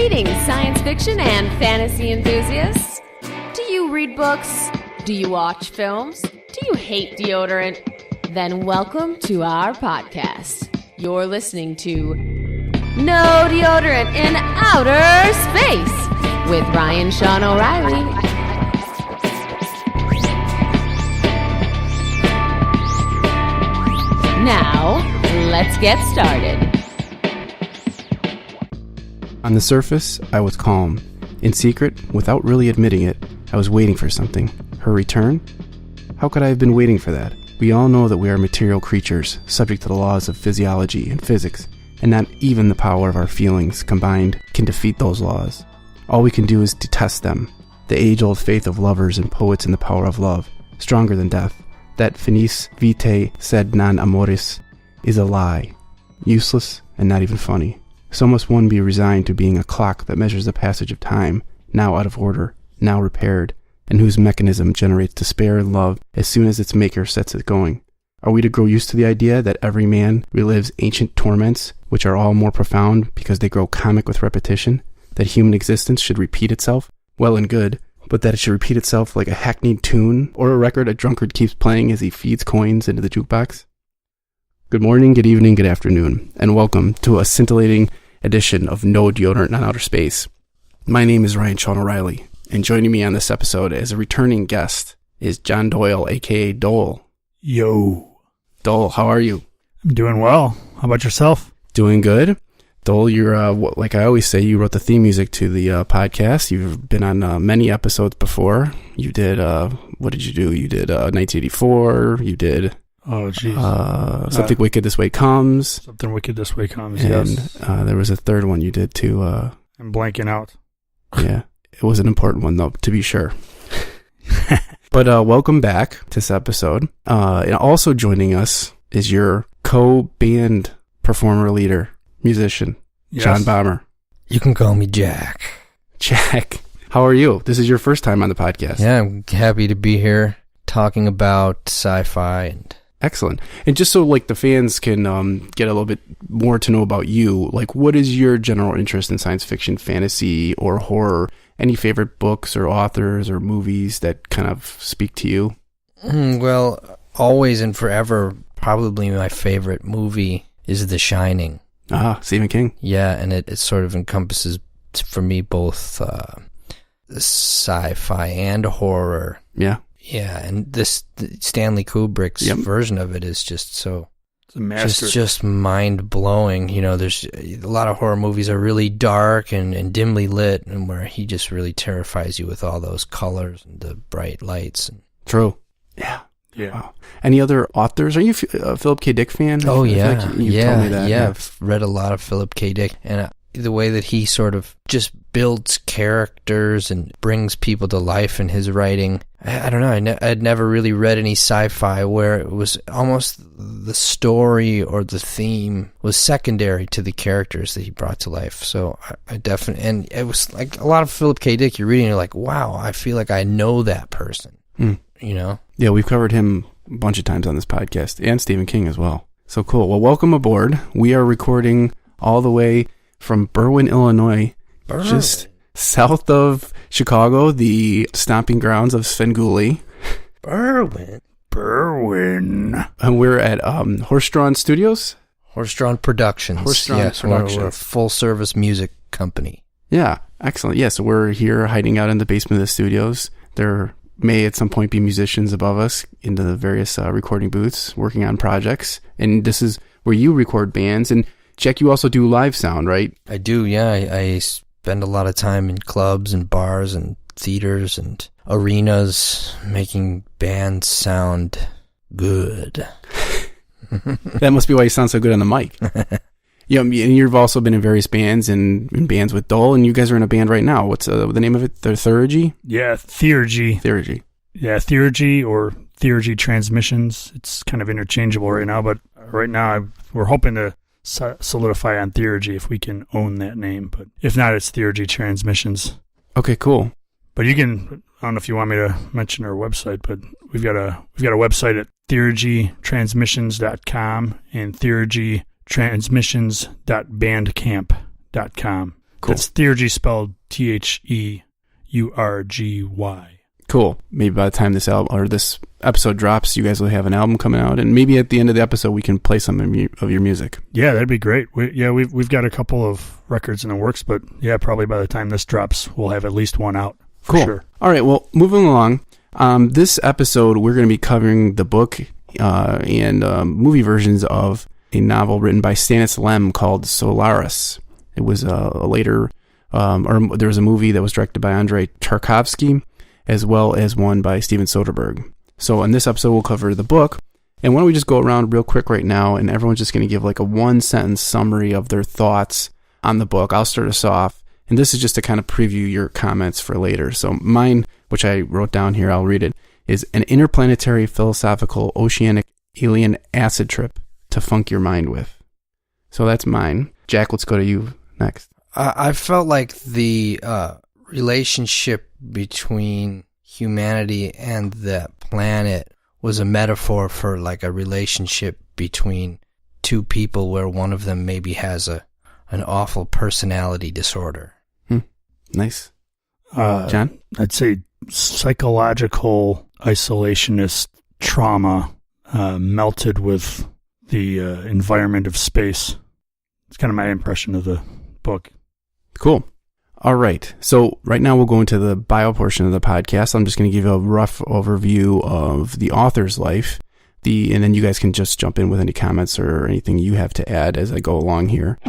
Greetings, science fiction and fantasy enthusiasts. Do you read books? Do you watch films? Do you hate deodorant? Then welcome to our podcast. You're listening to No Deodorant in Outer Space with Ryan Sean O'Reilly. Now, let's get started. On the surface, I was calm. In secret, without really admitting it, I was waiting for something. Her return? How could I have been waiting for that? We all know that we are material creatures, subject to the laws of physiology and physics, and not even the power of our feelings combined can defeat those laws. All we can do is detest them. The age-old faith of lovers and poets in the power of love, stronger than death, that finis vitae sed non amoris, is a lie, useless and not even funny. So must one be resigned to being a clock that measures the passage of time, now out of order, now repaired, and whose mechanism generates despair and love as soon as its maker sets it going. Are we to grow used to the idea that every man relives ancient torments, which are all more profound because they grow comic with repetition? That human existence should repeat itself? Well and good, but that it should repeat itself like a hackneyed tune, or a record a drunkard keeps playing as he feeds coins into the jukebox? Good morning, good evening, good afternoon, and welcome to a scintillating edition of No Deodorant in Outer Space. My name is Ryan Sean O'Reilly, and joining me on this episode as a returning guest is John Doyle, aka Dole. Yo. Dole, how are you? I'm doing well. How about yourself? Doing good. Dole, you're, like I always say, you wrote the theme music to the podcast. You've been on many episodes before. You did, what did you do? You did 1984. You did... Oh, jeez. Something Wicked This Way Comes. Something Wicked This Way Comes, and, yes. There was a third one you did too. I'm blanking out. Yeah, it was an important one though, to be sure. But welcome back to this episode. And also joining us is your co-band performer, leader, musician, Yes. John Bomher. You can call me Jack. Jack, how are you? This is your first time on the podcast. Yeah, I'm happy to be here talking about sci-fi and... Excellent. And just so like the fans can get a little bit more to know about you, like what is your general interest in science fiction, fantasy, or horror? Any favorite books or authors or movies that kind of speak to you? Well, always and forever, probably my favorite movie is The Shining. Ah, Stephen King. Yeah, and it sort of encompasses, for me, both sci-fi and horror. Yeah. Yeah, and this Stanley Kubrick's version of it is just so... It's a master. Just mind-blowing. You know, there's a lot of horror movies are really dark and dimly lit, and where he just really terrifies you with all those colors and the bright lights. True. Yeah. Yeah. Wow. Any other authors? Are you a Philip K. Dick fan? Oh, yeah. Like you told me that. Yeah, I've read a lot of Philip K. Dick, and the way that he sort of just builds characters and brings people to life in his writing. I don't know. I'd never really read any sci-fi where it was almost the story or the theme was secondary to the characters that he brought to life. So I definitely, and it was like a lot of Philip K. Dick. You're reading, you're like, wow, I feel like I know that person. You know? Yeah, we've covered him a bunch of times on this podcast, and Stephen King as well. So cool. Well, welcome aboard. We are recording all the way from Berwyn, Illinois, just south of Chicago, the stomping grounds of Svengoolie. Berwyn. And we're at Horse-Drawn Studios? Horse-Drawn Productions. Horse-Drawn Productions. We're a full-service music company. Yeah, excellent. Yeah, so we're here hiding out in the basement of the studios. There may at some point be musicians above us in the various recording booths working on projects. And this is where you record bands. And Jack, you also do live sound, right? I do, yeah. I spend a lot of time in clubs and bars and theaters and arenas making bands sound good. That must be why you sound so good on the mic. Yeah, and you've also been in various bands and in bands with Dole, and you guys are in a band right now. What's the name of it? The Theurgy? Yeah, Theurgy. Theurgy. Yeah, Theurgy or Theurgy Transmissions. It's kind of interchangeable right now, but right now we're hoping to solidify on Theurgy if we can own that name. But if not, it's Theurgy Transmissions. Okay, cool. But you can, I don't know if you want me to mention our website, but we've got a website at theurgytransmissions.com and theurgytransmissions.bandcamp.com. Cool. That's Theurgy spelled Theurgy. Cool. Maybe by the time this album or this episode drops, you guys will have an album coming out, and maybe at the end of the episode we can play some of your music. Yeah, that'd be great. We've got a couple of records in the works, but yeah, probably by the time this drops, we'll have at least one out. For cool. Sure. All right. Well, moving along. This episode we're going to be covering the book and movie versions of a novel written by Stanislaw Lem called Solaris. It was a later, or there was a movie that was directed by Andrei Tarkovsky, as well as one by Steven Soderbergh. So in this episode, we'll cover the book. And why don't we just go around real quick right now, and everyone's just going to give like a one-sentence summary of their thoughts on the book. I'll start us off. And this is just to kind of preview your comments for later. So mine, which I wrote down here, I'll read it, is an interplanetary philosophical oceanic alien acid trip to funk your mind with. So that's mine. Jack, let's go to you next. I felt like the relationship between humanity and the planet was a metaphor for like a relationship between two people where one of them maybe has an awful personality disorder. Nice. John? I'd say psychological isolationist trauma melted with the environment of space. It's kind of my impression of the book. Cool. All right. So right now we'll go into the bio portion of the podcast. I'm just going to give you a rough overview of the author's life. And then you guys can just jump in with any comments or anything you have to add as I go along here.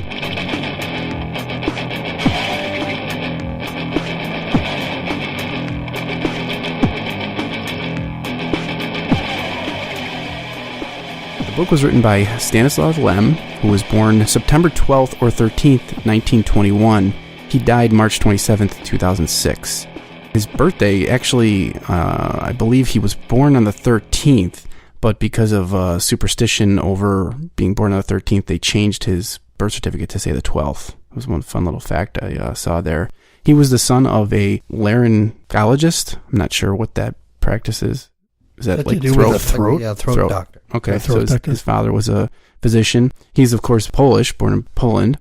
The book was written by Stanislaw Lem, who was born September 12th or 13th, 1921. He died March 27th, 2006. His birthday, actually, I believe he was born on the 13th, but because of superstition over being born on the 13th, they changed his birth certificate to say the 12th. It was one fun little fact I saw there. He was the son of a laryngologist. I'm not sure what that practice is. Is that like throat? Yeah, throat doctor. Okay, throat so doctor. his father was a physician. He's, of course, Polish, born in Poland.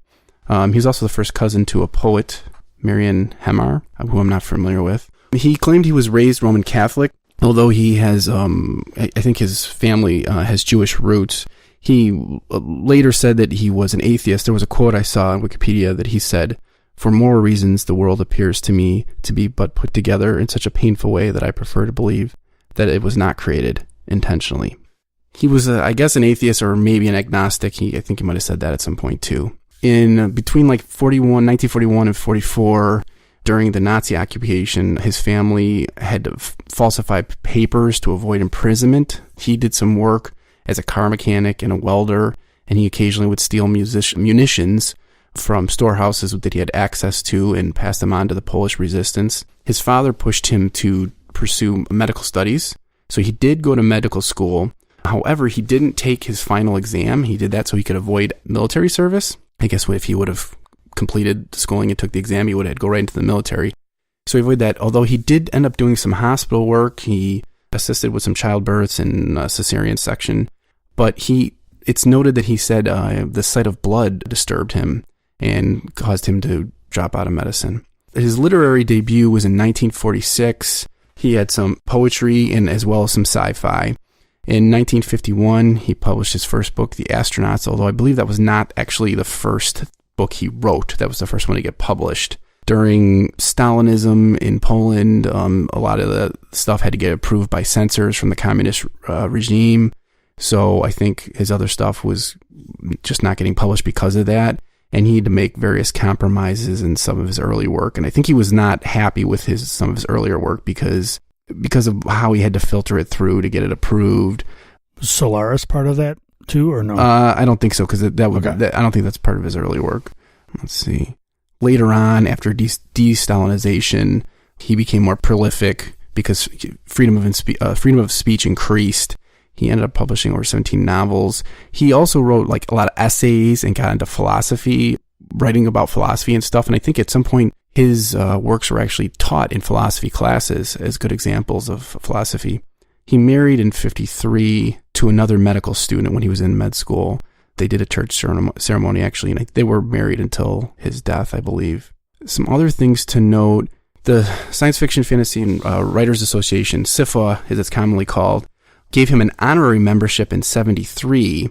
He was also the first cousin to a poet, Marian Hemar, who I'm not familiar with. He claimed he was raised Roman Catholic, although he has, I think his family has Jewish roots. He later said that he was an atheist. There was a quote I saw on Wikipedia that he said, "For more reasons, the world appears to me to be but put together in such a painful way that I prefer to believe that it was not created intentionally." He was, I guess, an atheist or maybe an agnostic. I think he might have said that at some point too. In between like 1941 and 44, during the Nazi occupation, his family had to falsify papers to avoid imprisonment. He did some work as a car mechanic and a welder, and he occasionally would steal munitions from storehouses that he had access to and pass them on to the Polish resistance. His father pushed him to pursue medical studies, so he did go to medical school. However, he didn't take his final exam. He did that so he could avoid military service. I guess if he would have completed schooling and took the exam, he would have go right into the military. So he avoided that. Although he did end up doing some hospital work, he assisted with some childbirths and cesarean section. But it's noted that he said the sight of blood disturbed him and caused him to drop out of medicine. His literary debut was in 1946. He had some poetry and as well as some sci-fi. In 1951, he published his first book, The Astronauts, although I believe that was not actually the first book he wrote. That was the first one to get published. During Stalinism in Poland, a lot of the stuff had to get approved by censors from the communist regime. So I think his other stuff was just not getting published because of that. And he had to make various compromises in some of his early work. And I think he was not happy with some of his earlier work because of how he had to filter it through to get it approved. Was Solaris part of that too, or no? I don't think so, because I don't think that's part of his early work. Let's see. Later on, after de-Stalinization, he became more prolific because freedom of speech increased. He ended up publishing over 17 novels. He also wrote like a lot of essays and got into philosophy, writing about philosophy and stuff. And I think at some point his works were actually taught in philosophy classes as good examples of philosophy. He married in 1953 to another medical student when he was in med school. They did a church ceremony actually, and they were married until his death, I believe. Some other things to note: the Science Fiction, Fantasy, and Writers Association, SFWA, as it's commonly called, gave him an honorary membership in '73.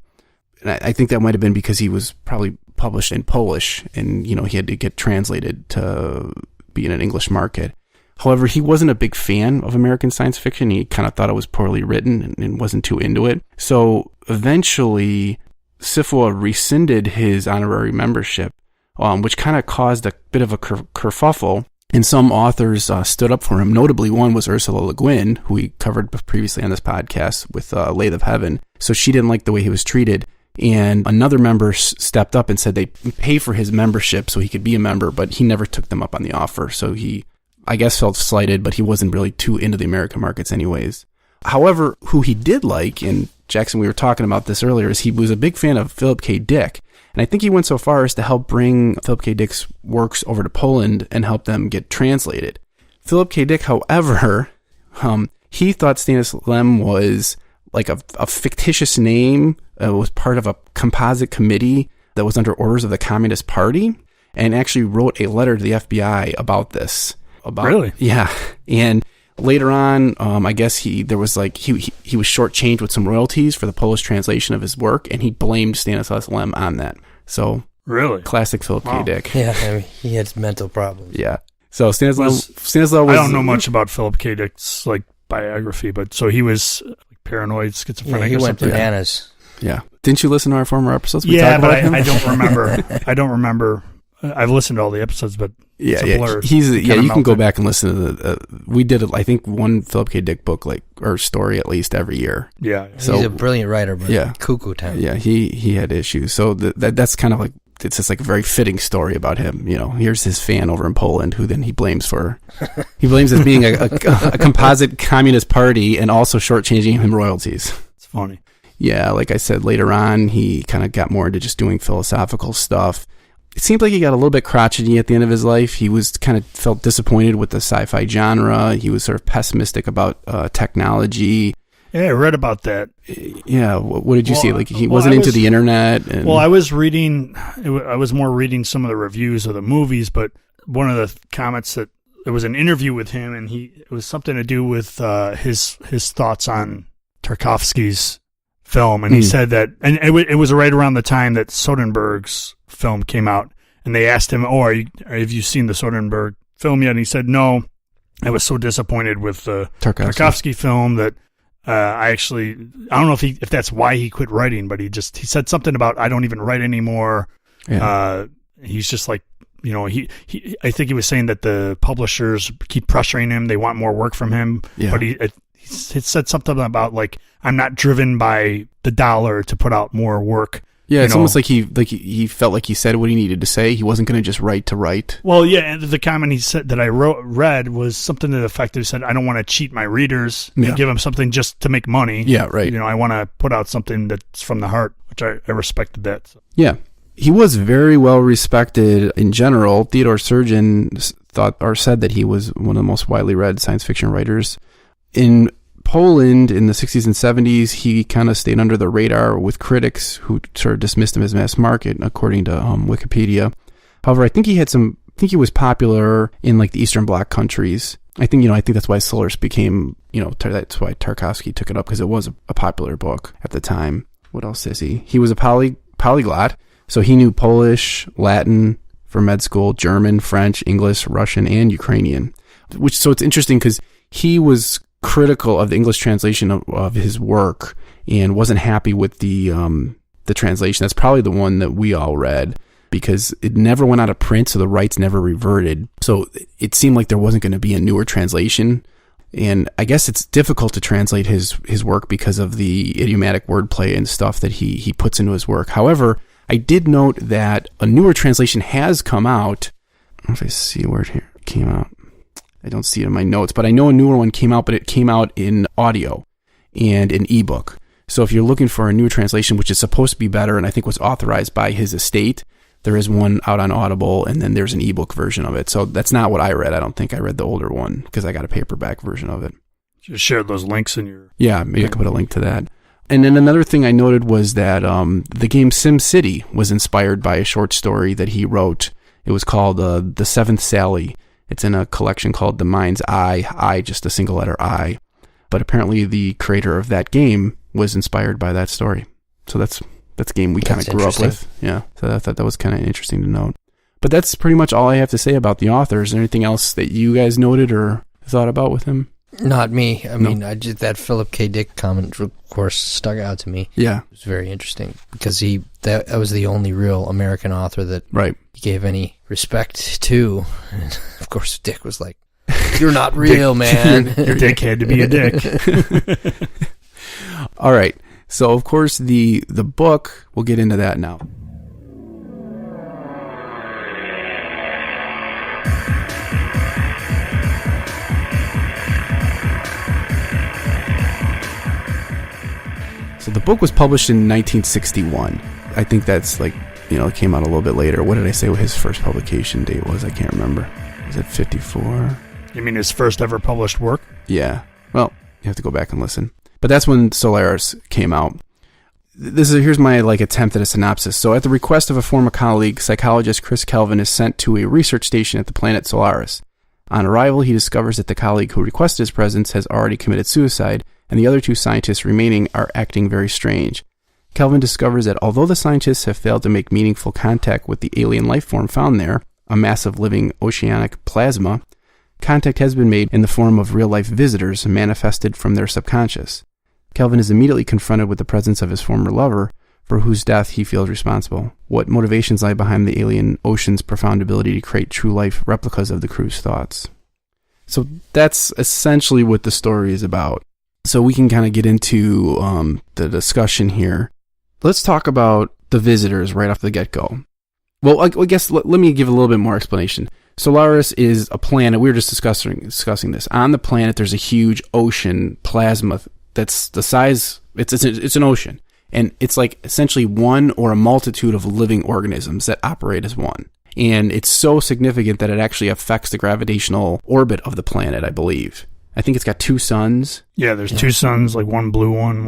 And I think that might have been because he was probably published in Polish, and he had to get translated to be in an English market. However, he wasn't a big fan of American science fiction. He kind of thought it was poorly written and wasn't too into it. So eventually, SFWA rescinded his honorary membership, which kind of caused a bit of a kerfuffle. And some authors stood up for him. Notably, one was Ursula Le Guin, who we covered previously on this podcast with Lathe of Heaven. So she didn't like the way he was treated. And another member stepped up and said they'd pay for his membership so he could be a member, but he never took them up on the offer. So he, I guess, felt slighted, but he wasn't really too into the American markets anyways. However, who he did like, and Jaxon, we were talking about this earlier, is he was a big fan of Philip K. Dick. And I think he went so far as to help bring Philip K. Dick's works over to Poland and help them get translated. Philip K. Dick, however, he thought Stanislaw Lem was like a fictitious name. Was part of a composite committee that was under orders of the Communist Party, and actually wrote a letter to the FBI about this. Really? Yeah. And later on, I guess he was shortchanged with some royalties for the Polish translation of his work, and he blamed Stanislaw Lem on that. So really, classic Philip K. Dick. Yeah, I mean, he had mental problems. Yeah. So Stanislaw was. I don't know much about Philip K. Dick's biography, but so he was paranoid, schizophrenic. Yeah, he or went something. bananas. Yeah. Didn't you listen to our former episodes? Yeah, but I don't remember. I don't remember. I've listened to all the episodes, but it's a blur. You can go back and listen to the. We did, I think, one Philip K. Dick book, or story at least every year. Yeah. So, he's a brilliant writer, but cuckoo town. Yeah, he had issues. So that's kind of it's just like a very fitting story about him. Here's his fan over in Poland, who then he blames as being a composite communist party and also shortchanging him royalties. It's funny. Yeah, like I said, later on, he kind of got more into just doing philosophical stuff. It seemed like he got a little bit crotchety at the end of his life. He was felt disappointed with the sci-fi genre. He was sort of pessimistic about technology. Yeah, I read about that. Yeah, what did you see? He wasn't into the internet. I was reading. I was more reading some of the reviews of the movies, but one of the comments that there was an interview with him, and it was something to do with his thoughts on Tarkovsky's film, and he said that, and it was right around the time that Soderbergh's film came out, and they asked him, have you seen the Soderbergh film yet? And he said, no, I was so disappointed with the Tarkovsky film that I don't know if that's why he quit writing, but he said something about, I don't even write anymore. Yeah. He's just like, I think he was saying that the publishers keep pressuring him. They want more work from him, but he said something about I'm not driven by the dollar to put out more work. Yeah, it's almost like he felt like he said what he needed to say. He wasn't going to just write to write. Well, yeah, and the comment he said that I read was something to the effect that he said, I don't want to cheat my readers and give them something just to make money. Yeah, right. I want to put out something that's from the heart, which I respected that. So. Yeah. He was very well respected in general. Theodore Sturgeon said that he was one of the most widely read science fiction writers. In Poland in the 60s and 70s, he kind of stayed under the radar with critics who sort of dismissed him as mass market, according to Wikipedia. However, I think he was popular in the Eastern Bloc countries. I think that's why Solaris became, that's why Tarkovsky took it up, because it was a popular book at the time. What else is he? He was a polyglot, so he knew Polish, Latin for med school, German, French, English, Russian, and Ukrainian. So it's interesting because he was critical of the English translation of his work and wasn't happy with the translation. That's probably the one that we all read, because it never went out of print, so the rights never reverted. So it seemed like there wasn't going to be a newer translation. And I guess it's difficult to translate his work because of the idiomatic wordplay and stuff that he puts into his work. However, I did note that a newer translation has come out. I don't know if I see where it came out. I don't see it in my notes, but I know a newer one came out, but it came out in audio and in ebook. So if you're looking for a newer translation, which is supposed to be better, and I think was authorized by his estate, there is one out on Audible, and then there's an ebook version of it. So that's not what I read. I don't think I read the older one, because I got a paperback version of it. Just share those links in your... Yeah, maybe I could put a link to that. And then another thing I noted was that the game SimCity was inspired by a short story that he wrote. It was called The Seventh Sally. It's in a collection called The Mind's Eye. I, just a single letter I. But apparently the creator of that game was inspired by that story. So that's a game we kind of grew up with. Yeah. So I thought that was kind of interesting to note. But that's pretty much all I have to say about the author. Is there anything else that you guys noted or thought about with him? Not me. I mean, that Philip K. Dick comment, of course, stuck out to me. Yeah. It was very interesting because that was the only real American author that he gave any respect to. And of course, Dick was like, "You're not real, man. Your dick had to be a dick." All right. So, of course, the book, we'll get into that now. So the book was published in 1961. I think that's like, it came out a little bit later. What did I say what his first publication date was? I can't remember. Was it 54? You mean his first ever published work? Yeah. Well, you have to go back and listen. But that's when Solaris came out. Here's my attempt at a synopsis. So at the request of a former colleague, psychologist Chris Kelvin is sent to a research station at the planet Solaris. On arrival, he discovers that the colleague who requested his presence has already committed suicide, and the other two scientists remaining are acting very strange. Kelvin discovers that although the scientists have failed to make meaningful contact with the alien life form found there, a massive living oceanic plasma, contact has been made in the form of real-life visitors manifested from their subconscious. Kelvin is immediately confronted with the presence of his former lover, for whose death he feels responsible. What motivations lie behind the alien ocean's profound ability to create true-life replicas of the crew's thoughts? So that's essentially what the story is about. So we can kind of get into the discussion here. Let's talk about the visitors right off the get-go. Well, I guess let me give a little bit more explanation. Solaris is a planet. We were just discussing this. On the planet, there's a huge ocean plasma that's the size. It's an ocean, and it's like essentially one or a multitude of living organisms that operate as one. And it's so significant that it actually affects the gravitational orbit of the planet, I believe. I think it's got two suns. Yeah, there's two suns, like one blue one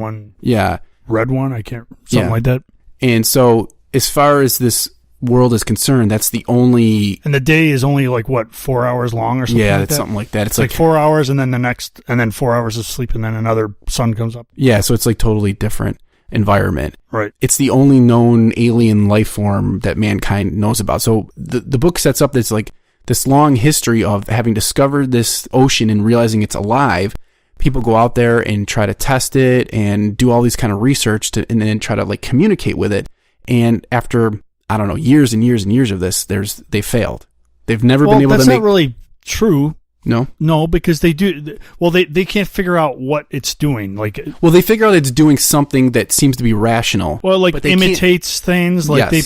red one. Something like that. And so as far as this world is concerned, that's the only... And the day is only 4 hours long or something like that? Yeah, it's something like that. It's like 4 hours and then and then 4 hours of sleep and then another sun comes up. Yeah, so it's totally different environment. Right. It's the only known alien life form that mankind knows about. So the book sets up this long history of having discovered this ocean and realizing it's alive. People go out there and try to test it and do all these kind of research and then try to communicate with it. And after, I don't know, years and years and years of this, they failed. They've never been able to make... Well, that's not really true. No? No, because they do... Well, they can't figure out what it's doing. Well, they figure out it's doing something that seems to be rational. Well, imitates things. Yes. They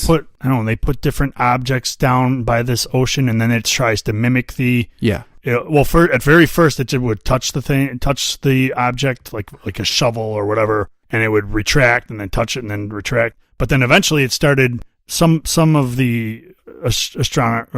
put different objects down by this ocean, and then it tries to mimic the... Yeah. At very first, it would touch the object, like a shovel or whatever, and it would retract, and then touch it, and then retract. But then eventually it started... Some of the astronauts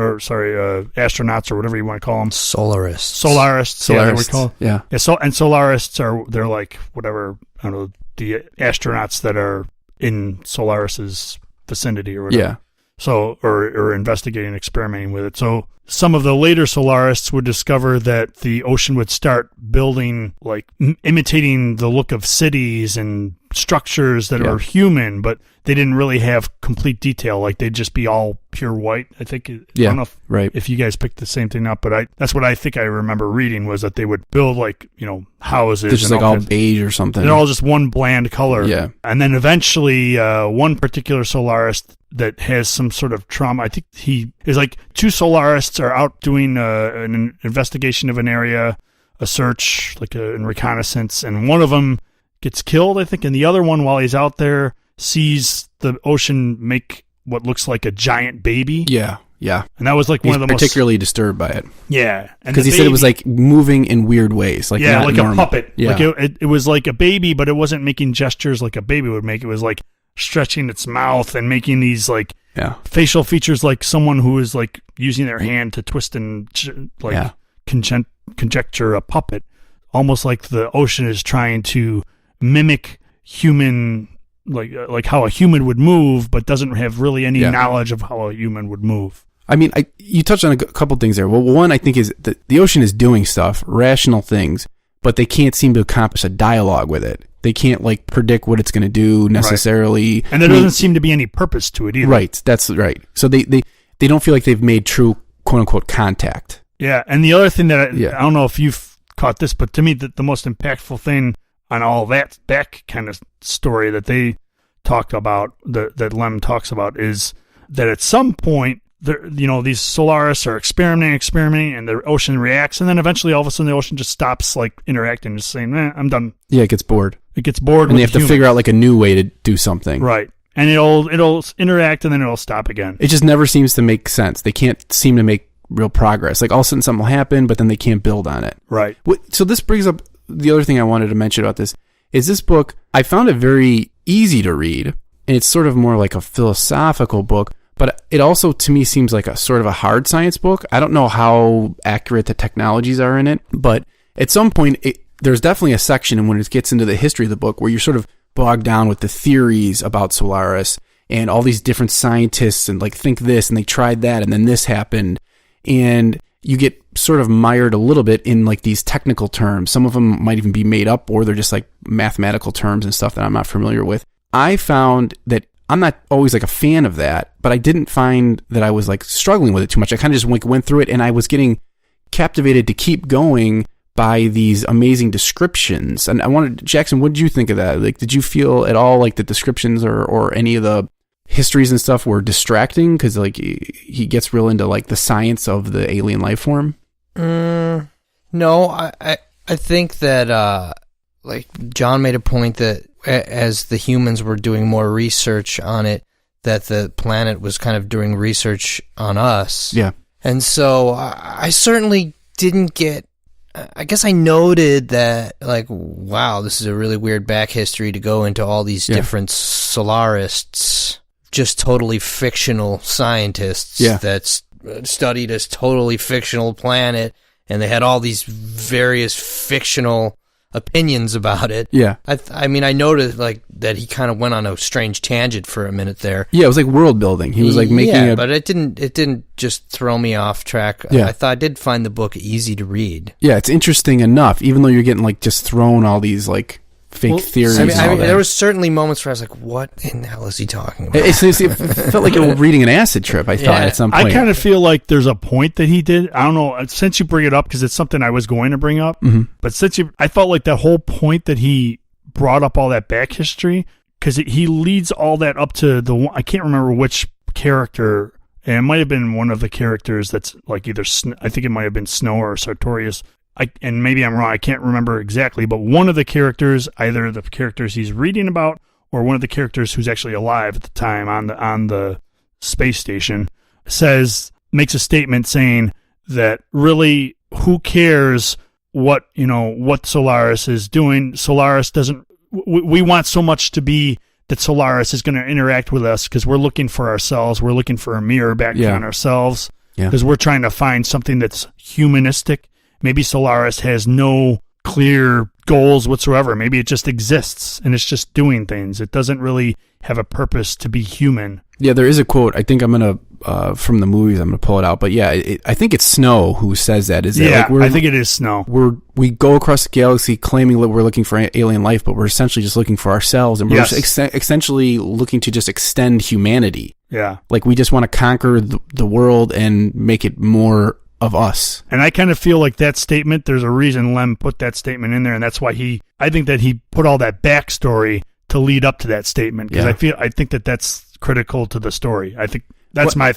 or whatever you want to call them. Solarists. Yeah, they would call. Yeah. And Solarists they're like whatever, I don't know, the astronauts that are in Solaris's vicinity or whatever. Yeah. So, or investigating, experimenting with it. So some of the later Solarists would discover that the ocean would start building, imitating the look of cities and structures that are human, but they didn't really have complete detail. They'd just be all pure white. I think. Yeah. I don't know if you guys picked the same thing up, but that's what I think I remember reading was that they would build houses. They're just all beige or something. They're all just one bland color. Yeah. And then eventually, one particular Solarist that has some sort of trauma. I think he is two Solarists are out doing an investigation of an area, a search, a reconnaissance, and one of them gets killed, I think, and the other one, while he's out there, sees the ocean make what looks like a giant baby. Yeah, yeah. And that was one of the most... particularly disturbed by it. Yeah. Because he said it was moving in weird ways. Like a normal. puppet. Yeah. It was like a baby, but it wasn't making gestures like a baby would make. It was stretching its mouth and making these facial features like someone who is using their hand to twist and conjecture a puppet. Almost like the ocean is trying to mimic human, like how a human would move, but doesn't have really any knowledge of how a human would move. I mean, you touched on a couple things there. Well, one, I think, is that the ocean is doing stuff, rational things, but they can't seem to accomplish a dialogue with it. They can't, like, predict what it's going to do necessarily. Right. And there doesn't seem to be any purpose to it either. Right, that's right. So they don't feel like they've made true, quote-unquote, contact. Yeah, and the other thing that I don't know if you've caught this, but to me, the most impactful thing on all that kind of story that they talk about, that Lem talks about, is that at some point, these Solaris are experimenting, and the ocean reacts, and then eventually, all of a sudden, the ocean just stops, like, interacting, just saying, I'm done. Yeah, it gets bored. And they have to figure out, like, a new way to do something. Right. And it'll interact, and then it'll stop again. It just never seems to make sense. They can't seem to make real progress. Like, all of a sudden something will happen, but then they can't build on it. Right. So this brings up the other thing I wanted to mention about this, is this book, I found it very easy to read, and it's sort of more like a philosophical book, but it also, to me, seems like a sort of a hard science book. I don't know how accurate the technologies are in it, but at some point, there's definitely a section when it gets into the history of the book where you're sort of bogged down with the theories about Solaris and all these different scientists and, like, think this, and they tried that, and then this happened. And you get sort of mired a little bit in, like, these technical terms. Some of them might even be made up, or they're just, like, mathematical terms and stuff that I'm not familiar with. I found that I'm not always, like, a fan of that, but I didn't find that I was, like, struggling with it too much. I kind of just, like, went through it, and I was getting captivated to keep going by these amazing descriptions. And I wanted, Jaxon, what did you think of that? Like, did you feel at all like the descriptions or any of the histories and stuff were distracting? Because, like, he gets real into, like, the science of the alien life form. No, I think that like John made a point that as the humans were doing more research on it, that the planet was kind of doing research on us. Yeah. And so I certainly didn't get, I guess I noted that, like, wow, this is a really weird back history to go into all these different Solarists, just totally fictional scientists that studied this totally fictional planet, and they had all these various fictional opinions about it. Yeah. I mean, I noticed, like, that he kind of went on a strange tangent for a minute there. Yeah, it was like world building. He was, like, making but it didn't just throw me off track. Yeah. I did find the book easy to read. Yeah, it's interesting enough, even though you're getting, like, just thrown all these, like, fake theories. I mean, there was certainly moments where I was like, what in the hell is he talking about? It felt like you were reading an acid trip, I thought, at some point. I kind of feel like there's a point that he did. I don't know, since you bring it up, because it's something I was going to bring up, but I felt like that whole point that he brought up all that back history, because he leads all that up to I can't remember which character, and it might have been one of the characters that's, like, either, I think it might have been Snow or Sartorius. And maybe I'm wrong, I can't remember exactly, but one of the characters, either the characters he's reading about or one of the characters who's actually alive at the time on the space station, makes a statement saying that really, who cares what Solaris is doing? Solaris doesn't, we want so much to be that Solaris is going to interact with us because we're looking for ourselves, we're looking for a mirror back on ourselves, because we're trying to find something that's humanistic. Maybe Solaris has no clear goals whatsoever. Maybe it just exists and it's just doing things. It doesn't really have a purpose to be human. Yeah, there is a quote. I think I'm going to, from the movies, I'm going to pull it out. But yeah, I think it's Snow who says that. I think it is Snow. We go across the galaxy claiming that we're looking for alien life, but we're essentially just looking for ourselves. And we're essentially looking to just extend humanity. Yeah. Like, we just want to conquer the world and make it more of us. And I kind of feel like that statement, there's a reason Lem put that statement in there, and that's why I think that he put all that backstory to lead up to that statement, because I think that that's critical to the story. I think that's I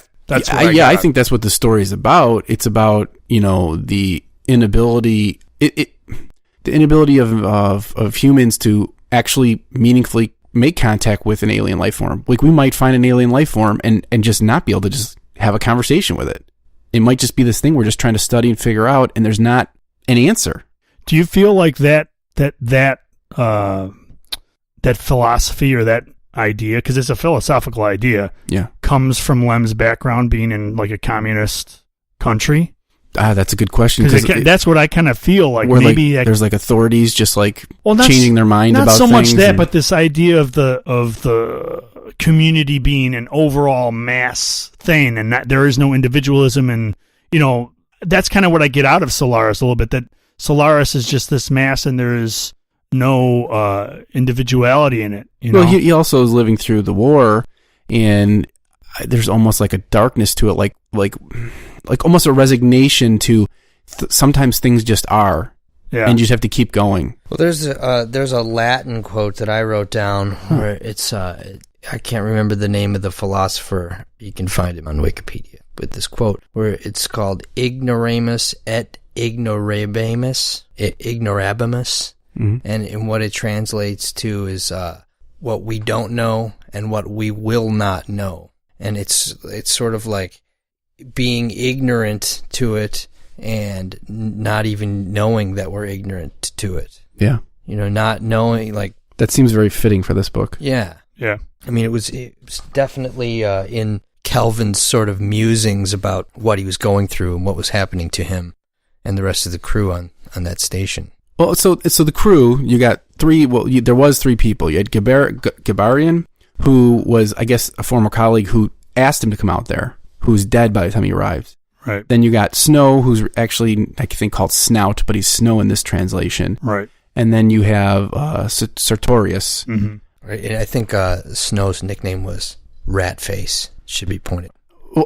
think that's what the story is about. It's about, the inability of humans to actually meaningfully make contact with an alien life form. Like, we might find an alien life form and just not be able to just have a conversation with it. It might just be this thing we're just trying to study and figure out, and there's not an answer. Do you feel like that philosophy or that idea, because it's a philosophical idea, comes from Lem's background being in, like, a communist country? That's a good question. Because that's what I kind of feel like. Where, maybe there's like authorities just, like, changing their mind about things. Not so much that, but this idea of the community being an overall mass thing, and that there is no individualism, and that's kind of what I get out of Solaris a little bit. That Solaris is just this mass, and there is no individuality in it. Well, he also is living through the war, and there's almost like a darkness to it, like almost a resignation to sometimes things just are. Yeah. And you just have to keep going. Well, there's a Latin quote that I wrote down where it's I can't remember the name of the philosopher. You can find him on Wikipedia. With this quote where it's called ignoramus et ignorabimus, and what it translates to is what we don't know and what we will not know, and it's sort of like being ignorant to it and not even knowing that we're ignorant to it. Yeah. Not knowing, like... That seems very fitting for this book. Yeah. I mean, it was definitely in Calvin's sort of musings about what he was going through and what was happening to him and the rest of the crew on that station. Well, so the crew, you got three... Well, there was three people. You had Gabarian, who was, I guess, a former colleague who asked him to come out there, who's dead by the time he arrives. Right. Then you got Snow, who's actually, I think, called Snout, but he's Snow in this translation. Right. And then you have Sartorius. Mm-hmm. Right. And I think Snow's nickname was Ratface. Should be pointed.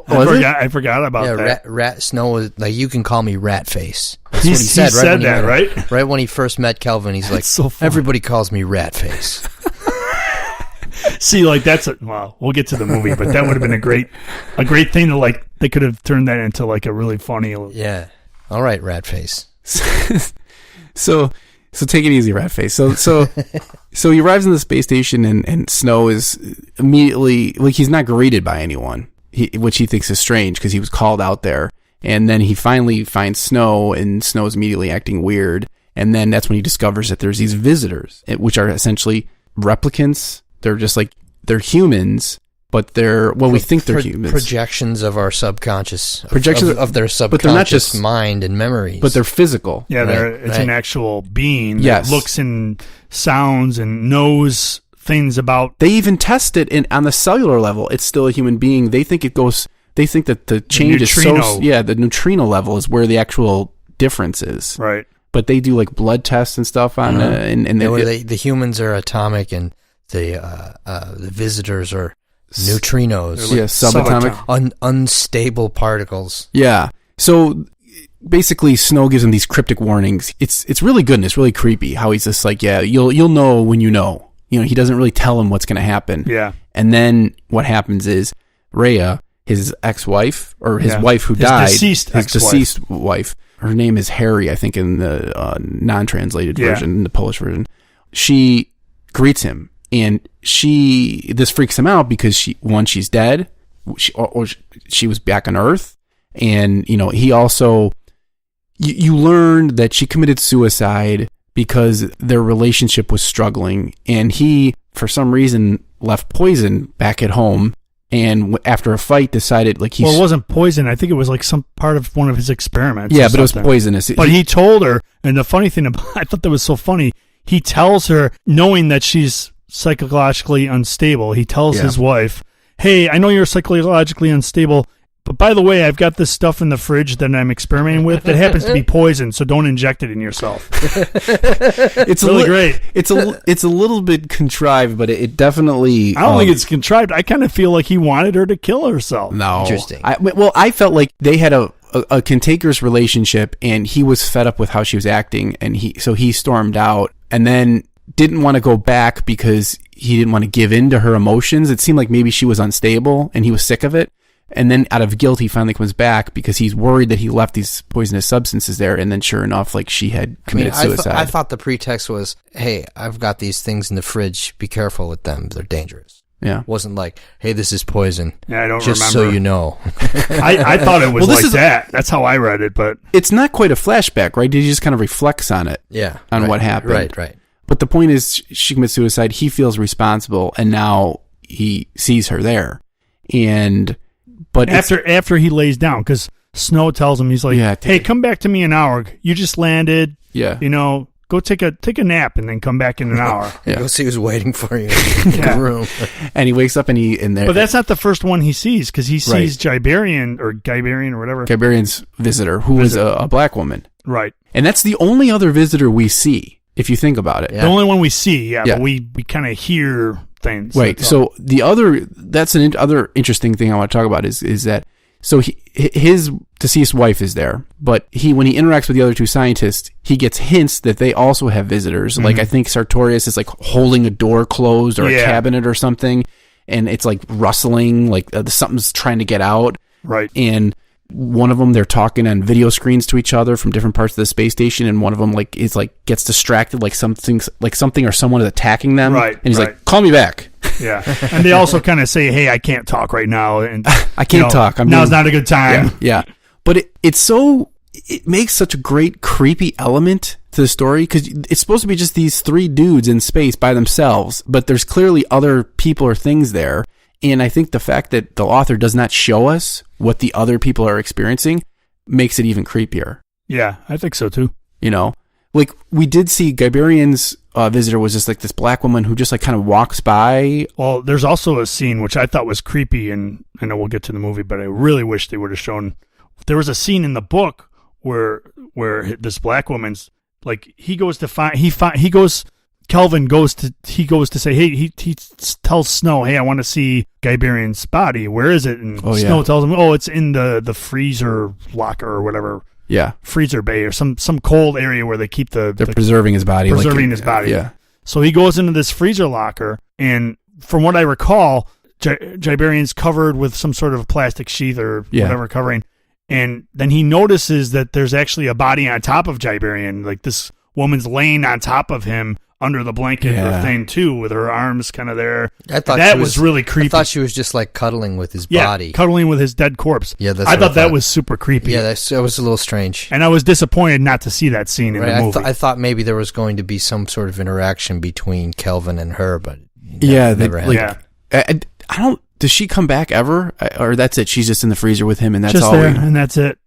I forgot about that. Rat Snow was like, you can call me Ratface. That's what he said. Right? Right when he first met Calvin, he's like, so everybody calls me Ratface. See, like we'll get to the movie, but that would have been a great thing to like. They could have turned that into like a really funny. Yeah. All right, Ratface. So take it easy, Ratface. So he arrives in the space station, and Snow is immediately like he's not greeted by anyone, which he thinks is strange because he was called out there, and then he finally finds Snow, and Snow is immediately acting weird, and then that's when he discovers that there's these visitors, which are essentially replicants. They're just like, they're humans, but we think they're humans. Projections of our subconscious, of their subconscious mind and memories. But they're physical. Yeah, it's an actual being that looks and sounds and knows things about... They even test it on the cellular level. It's still a human being. They think that the change is so... Yeah, the neutrino level is where the actual difference is. Right. But they do like blood tests and stuff on the humans are atomic and the visitors are neutrinos. Like subatomic. Unstable particles. Yeah. So basically Snow gives him these cryptic warnings. It's really good and it's really creepy how he's just like, yeah, you'll know when you know. He doesn't really tell him what's going to happen. Yeah. And then what happens is Rhea, his ex-wife, or his wife who died. Deceased wife. Her name is Harry, I think, in the non-translated version, in the Polish version. She greets him. And this freaks him out because she's dead, or she was back on Earth, and he also, you learned that she committed suicide because their relationship was struggling, and he, for some reason, left poison back at home, and after a fight decided like it wasn't poison. I think it was like some part of one of his experiments. Yeah, but it was poisonous. But he told her, and the funny thing about, I thought that was so funny. He tells her, knowing that she's psychologically unstable, he tells his wife, hey, I know you're psychologically unstable, but by the way, I've got this stuff in the fridge that I'm experimenting with that happens to be poison, so don't inject it in yourself. It's really great. It's a little bit contrived, but it definitely... I don't think it's contrived. I kind of feel like he wanted her to kill herself. No. Interesting. I felt like they had a cantankerous relationship, and he was fed up with how she was acting, and he stormed out, and then didn't want to go back because he didn't want to give in to her emotions. It seemed like maybe she was unstable and he was sick of it. And then out of guilt, he finally comes back because he's worried that he left these poisonous substances there. And then sure enough, like she had committed suicide. I thought the pretext was, hey, I've got these things in the fridge. Be careful with them. They're dangerous. Yeah. It wasn't like, hey, this is poison. Yeah, I don't just remember. So you know. I thought it was that. That's how I read it, but... It's not quite a flashback, right? He just kind of reflects on it. Yeah. On what happened. Right. But the point is, she commits suicide. He feels responsible, and now he sees her there. But after he lays down, because Snow tells him, he's like, hey, come back to me an hour. You just landed. Yeah. go take a nap and then come back in an hour. Yeah. Go see who's waiting for you in the room. And he wakes up and there. But that's not the first one he sees, because he sees Guyberian or whatever. Guyberian's visitor, who was a black woman. Right. And that's the only other visitor we see, if you think about it. The only one we see, but we kind of hear things. Right. So that's other interesting thing I want to talk about is that, so his deceased wife is there, but when he interacts with the other two scientists, he gets hints that they also have visitors. Mm-hmm. Like, I think Sartorius is like holding a door closed or a cabinet or something, and it's like rustling, like something's trying to get out. Right. And one of them, they're talking on video screens to each other from different parts of the space station, and one of them gets distracted, like something or someone is attacking them. Right. And he's like, "Call me back." Yeah. And they also kind of say, "Hey, I can't talk right now, and I can't talk. Now's not a good time." Yeah. But it makes such a great creepy element to the story, because it's supposed to be just these three dudes in space by themselves, but there's clearly other people or things there. And I think the fact that the author does not show us what the other people are experiencing makes it even creepier. Yeah, I think so too. Like, we did see Guyberian's visitor was just like this black woman who just like kind of walks by. Well, there's also a scene which I thought was creepy, and I know we'll get to the movie, but I really wish they would have shown. There was a scene in the book where this black woman's like, Kelvin goes to say, hey, he tells Snow, hey, I want to see Guyberian's body. Where is it? And Snow tells him, it's in the freezer locker or whatever. Yeah. Freezer bay or some cold area where they keep they're preserving his body. His body. Yeah. So he goes into this freezer locker, and from what I recall, Guyberian's covered with some sort of plastic sheath or whatever covering. And then he notices that there's actually a body on top of Guyberian. Like, this woman's laying on top of him under the blanket or thing too, with her arms kind of there. I thought that was really creepy. I thought she was just like cuddling with his body. Cuddling with his dead corpse. Yeah, I thought that was super creepy. Yeah, that was a little strange. And I was disappointed not to see that scene in the movie. I thought maybe there was going to be some sort of interaction between Kelvin and her, but never happened. I don't. Does she come back ever, or that's it? She's just in the freezer with him, and that's just all. There, and that's it.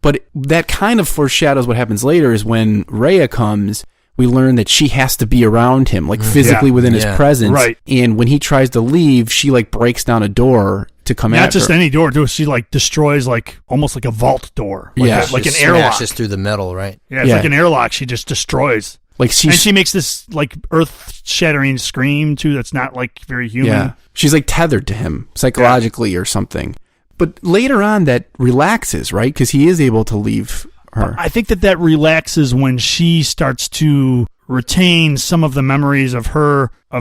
But that kind of foreshadows what happens later. Is when Rhea comes, we learn that she has to be around him, like physically within his presence. Right. And when he tries to leave, she like breaks down a door to come at her. Not just any door, too. She like destroys like almost like a vault door. Like an airlock. Smashes through the metal, right? Yeah, it's like an airlock. She just destroys. Like she makes this like earth-shattering scream too. That's not like very human. Yeah, she's like tethered to him psychologically or something. But later on, that relaxes, right? Because he is able to leave her. I think that relaxes when she starts to retain some of the memories of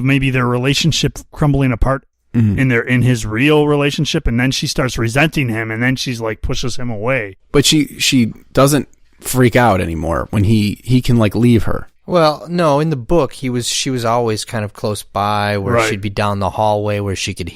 maybe their relationship crumbling apart in his real relationship, and then she starts resenting him, and then she's like pushes him away. But she doesn't freak out anymore when he can like leave her. Well, no, in the book, she was always kind of close by, where she'd be down the hallway where she could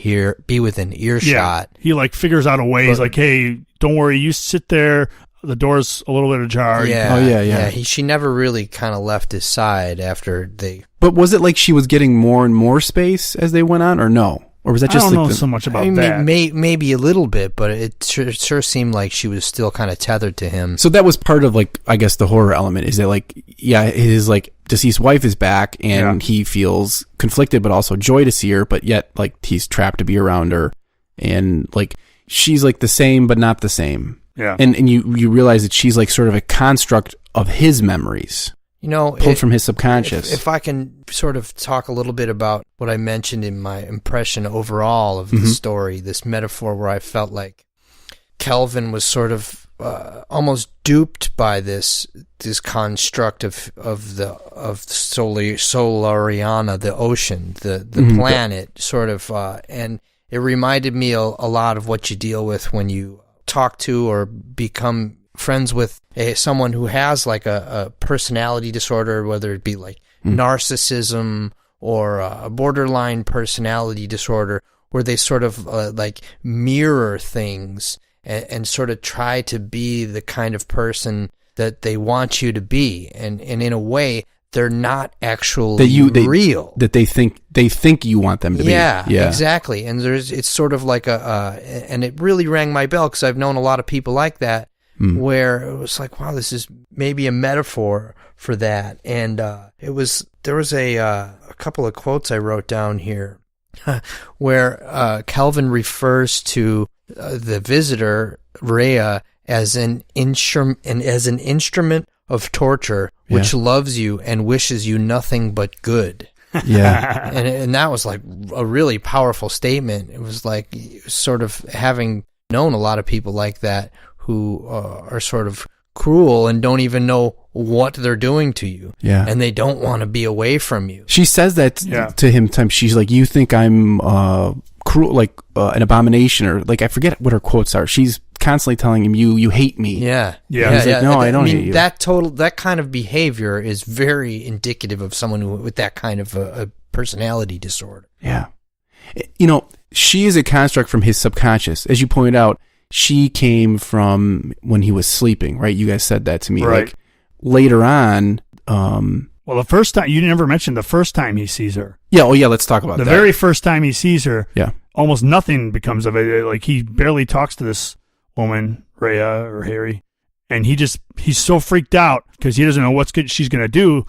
be within earshot. Yeah. He like figures out a way. He's like, hey, don't worry, you sit there. The door's a little bit ajar. Yeah. Oh, yeah. She never really kind of left his side after they... But was it like she was getting more and more space as they went on, or no? Or was that just I don't know so much about that. Maybe a little bit, but it sure seemed like she was still kind of tethered to him. So that was part of, like, I guess the horror element is that, like, his, like, deceased wife is back, and he feels conflicted but also joy to see her, but yet, like, he's trapped to be around her. And, like, she's, like, the same but not the same. Yeah. And you realize that she's, like, sort of a construct of his memories. Pulled from his subconscious. If I can sort of talk a little bit about what I mentioned in my impression overall of the story, this metaphor where I felt like Kelvin was sort of almost duped by this construct of Solariana, the ocean, the planet, sort of, and it reminded me a lot of what you deal with when you talk to or become friends with someone who has like a personality disorder, whether it be like narcissism or a borderline personality disorder, where they sort of like mirror things and sort of try to be the kind of person that they want you to be, and in a way they're not actually real. That they think you want them to be. Yeah, exactly. And it's sort of like and it really rang my bell because I've known a lot of people like that, where it was like, wow, this is maybe a metaphor for that. And there was a couple of quotes I wrote down here where Kelvin refers to the visitor Rhea as an instrument of torture which loves you and wishes you nothing but good. Yeah. And that was like a really powerful statement. It was like sort of having known a lot of people like that who are sort of cruel and don't even know what they're doing to you. Yeah. And they don't want to be away from you. She says that to him times. She's like, you think I'm cruel, like an abomination, or like, I forget what her quotes are. She's constantly telling him, you hate me. Yeah. He's like, no, I don't hate you. That kind of behavior is very indicative of someone with that kind of a personality disorder. Yeah. You know, she is a construct from his subconscious. As you pointed out, she came from when he was sleeping, right? You guys said that to me. Right. Like, later on... well, the first time, you never mentioned the first time he sees her. Yeah, let's talk about that. The very first time he sees her, almost nothing becomes of it. Like, he barely talks to this woman, Rhea or Harry, and he's so freaked out because he doesn't know what she's going to do.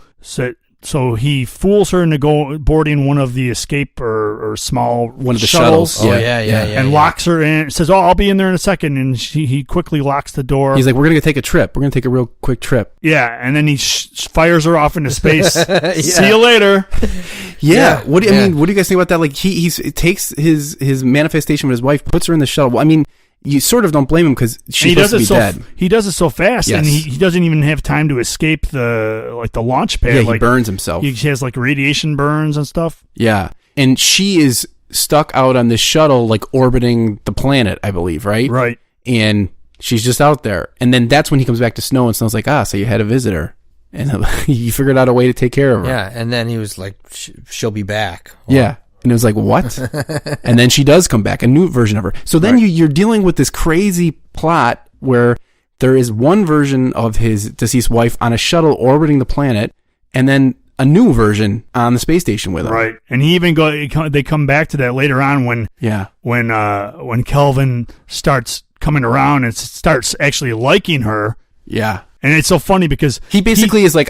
So he fools her into boarding one of the escape or small one of the shuttles. Oh, and locks her in. Says, I'll be in there in a second. And he quickly locks the door. He's like, we're going to take a trip. We're going to take a real quick trip. Yeah, and then he fires her off into space. See you later. Yeah. What do you guys think about that? Like, he takes his manifestation with his wife, puts her in the shuttle. I mean, you sort of don't blame him because she's supposed to be dead. He does it so fast, and he doesn't even have time to escape the launch pad. Yeah, he burns himself. He has like radiation burns and stuff. Yeah, and she is stuck out on this shuttle, like orbiting the planet, I believe, right? Right. And she's just out there, and then that's when he comes back to Snow, and Snow's like, so you had a visitor, and you figured out a way to take care of her. Yeah, and then he was like, she'll be back. Yeah. And it was like, what? And then she does come back, a new version of her. So then you're dealing with this crazy plot where there is one version of his deceased wife on a shuttle orbiting the planet, and then a new version on the space station with him. Right. And he even they come back to that later on when Kelvin starts coming around and starts actually liking her. Yeah. And it's so funny because he basically is like,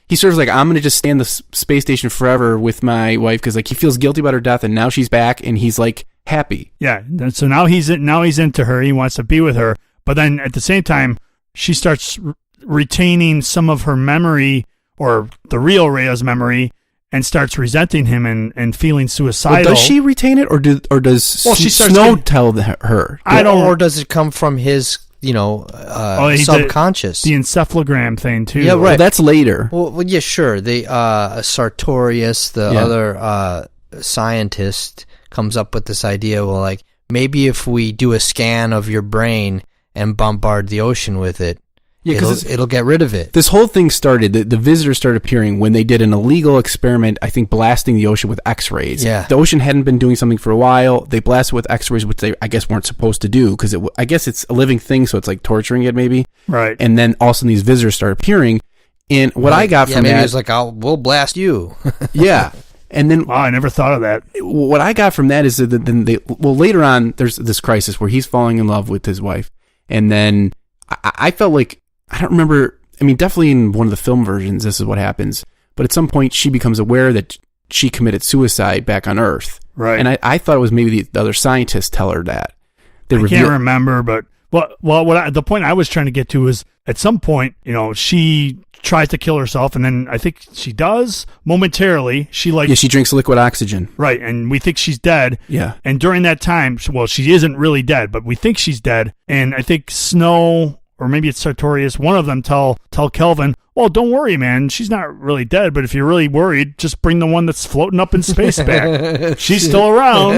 he sort of like, I'm going to just stay in the space station forever with my wife because like he feels guilty about her death, and now she's back and he's like happy. Yeah. So now he's into her. He wants to be with her. But then at the same time, she starts retaining some of her memory, or the real Rhea's memory, and starts resenting him and feeling suicidal. Well, does she retain it, or does Snow tell her? I don't. Or does it come from his subconscious? The encephalogram thing too. Yeah, right. Well, that's later. Well, yeah, sure. The Sartorius, the other scientist, comes up with this idea. Well, like, maybe if we do a scan of your brain and bombard the ocean with it, it'll get rid of it. This whole thing started, the visitors started appearing when they did an illegal experiment, I think, blasting the ocean with X-rays. Yeah. The ocean hadn't been doing something for a while. They blasted with X-rays, which they, I guess, weren't supposed to do, because I guess it's a living thing, so it's like torturing it, maybe. Right. And then all of a sudden these visitors started appering, and what I got from maybe it's like, we'll blast you. Yeah. And then, wow, I never thought of that. What I got from that is that then later on, there's this crisis where he's falling in love with his wife, and then I felt like, I don't remember, I mean, definitely in one of the film versions, this is what happens, but at some point she becomes aware that she committed suicide back on Earth. Right. And I thought it was maybe the other scientists tell her that. I can't remember, but the point I was trying to get to is, at some point, she tries to kill herself, and then I think she does momentarily. She drinks liquid oxygen. Right, and we think she's dead. Yeah. And during that time, she isn't really dead, but we think she's dead. And I think Snow, or maybe it's Sartorius, one of them tell Kelvin, well, don't worry, man, she's not really dead, but if you're really worried, just bring the one that's floating up in space back. She's still around.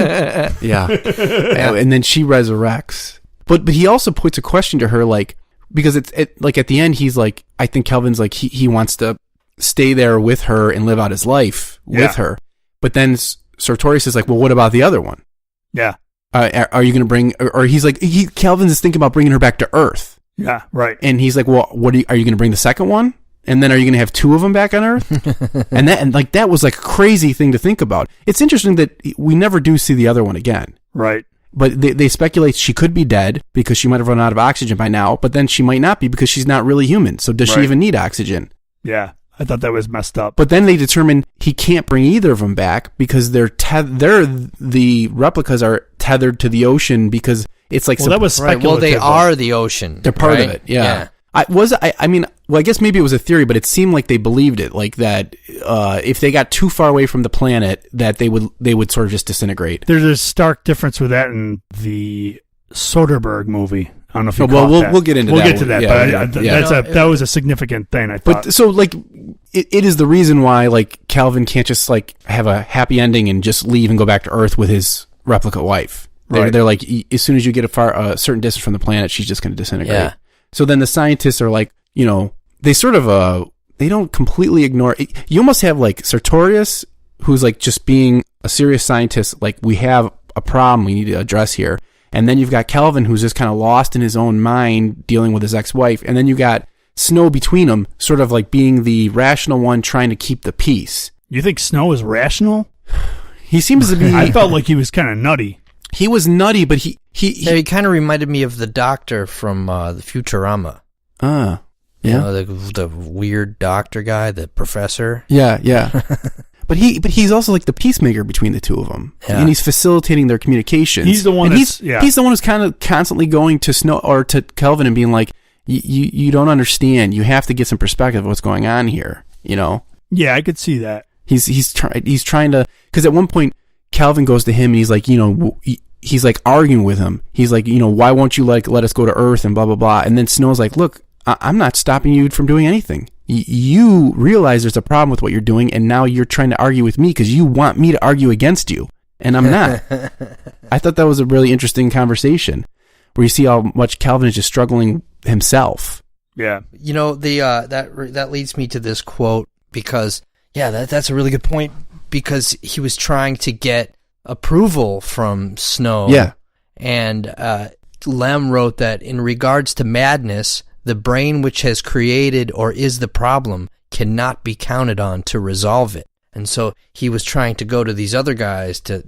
Yeah. And then she resurrects. But he also puts a question to her, like, because like at the end, he's like, I think Kelvin's like, he wants to stay there with her and live out his life with her. But then Sartorius is like, well, what about the other one? Yeah. Are you going to bring, or he's like, Kelvin's is thinking about bringing her back to Earth. Yeah, right. And he's like, well, are you going to bring the second one? And then are you going to have two of them back on Earth? and that was like a crazy thing to think about. It's interesting that we never do see the other one again. Right. But they speculate she could be dead because she might have run out of oxygen by now, but then she might not be because she's not really human. So does she even need oxygen? Yeah. I thought that was messed up. But then they determine he can't bring either of them back because the replicas are tethered to the ocean because it's like... Well, that was speculative. Right. Well, they are the ocean. They're part of it, yeah. I guess maybe it was a theory, but it seemed like they believed it, like that if they got too far away from the planet, that they would sort of just disintegrate. There's a stark difference with that in the Soderbergh movie. I don't know if you we'll get into that. We'll get to that, but that was a significant thing, I thought. But so, like, it is the reason why, like, Calvin can't just, like, have a happy ending and just leave and go back to Earth with his replica wife. They're like, as soon as you get a certain distance from the planet, she's just going to disintegrate. Yeah. So then the scientists are like, you know, they sort of, they don't completely ignore it. You almost have, like, Sartorius, who's, like, just being a serious scientist, like, we have a problem we need to address here. And then you've got Calvin, who's just kind of lost in his own mind, dealing with his ex-wife. And then you got Snow between them, sort of like being the rational one, trying to keep the peace. You think Snow is rational? He seems to be... I felt like he was kind of nutty. He was nutty, but he kind of reminded me of the doctor from the Futurama. Yeah. You know, the weird doctor guy, the professor. Yeah. But he's also like the peacemaker between the two of them, and he's facilitating their communications. He's the one. He's the one who's kind of constantly going to Snow or to Kelvin and being like, "You don't understand. You have to get some perspective of what's going on here." You know? Yeah, I could see that. He's trying to, because at one point Calvin goes to him and he's like, you know, he's like arguing with him. He's like, you know, why won't you like let us go to Earth and blah blah blah. And then Snow's like, look, I'm not stopping you from doing anything. You realize there's a problem with what you're doing, and now you're trying to argue with me because you want me to argue against you, and I'm not. I thought that was a really interesting conversation where you see how much Calvin is just struggling himself. Yeah. You know, that leads me to this quote because, that's a really good point because he was trying to get approval from Snow. Yeah. And Lem wrote that in regards to madness, the brain which has created or is the problem cannot be counted on to resolve it. And so he was trying to go to these other guys to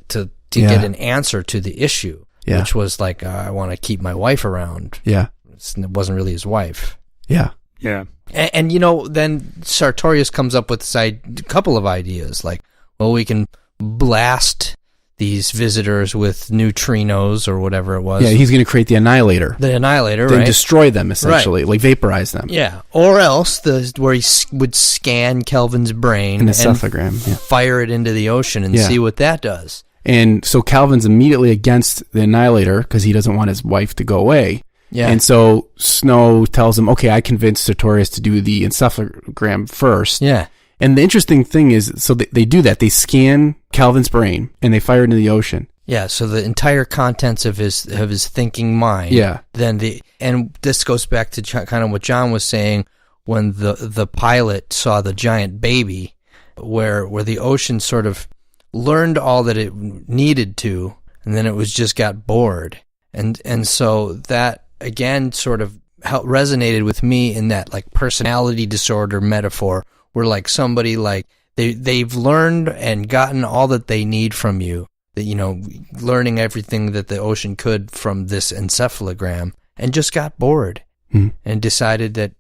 get an answer to the issue, which was like, I want to keep my wife around. Yeah. It wasn't really his wife. Yeah. Yeah. And you know, then Sartorius comes up with a couple of ideas, like, well, we can blast these visitors with neutrinos or whatever it was. Yeah, he's going to create the Annihilator. Then right? Destroy them, essentially, like vaporize them. Yeah. Or else, where he would scan Kelvin's brain and fire it into the ocean and see what that does. And so Calvin's immediately against the Annihilator because he doesn't want his wife to go away. Yeah. And so Snow tells him, okay, I convinced Sartorius to do the encephalogram first. Yeah. And the interesting thing is, so they do that. They scan Calvin's brain and they fire it into the ocean. Yeah, so the entire contents of his thinking mind. Yeah. And this goes back to kind of what John was saying when the pilot saw the giant baby, where the ocean sort of learned all that it needed to, and then it just got bored. And so that again sort of resonated with me in that like personality disorder metaphor. Where like somebody like they've learned and gotten all that they need from you, that, you know, learning everything that the ocean could from this encephalogram, and just got bored and decided that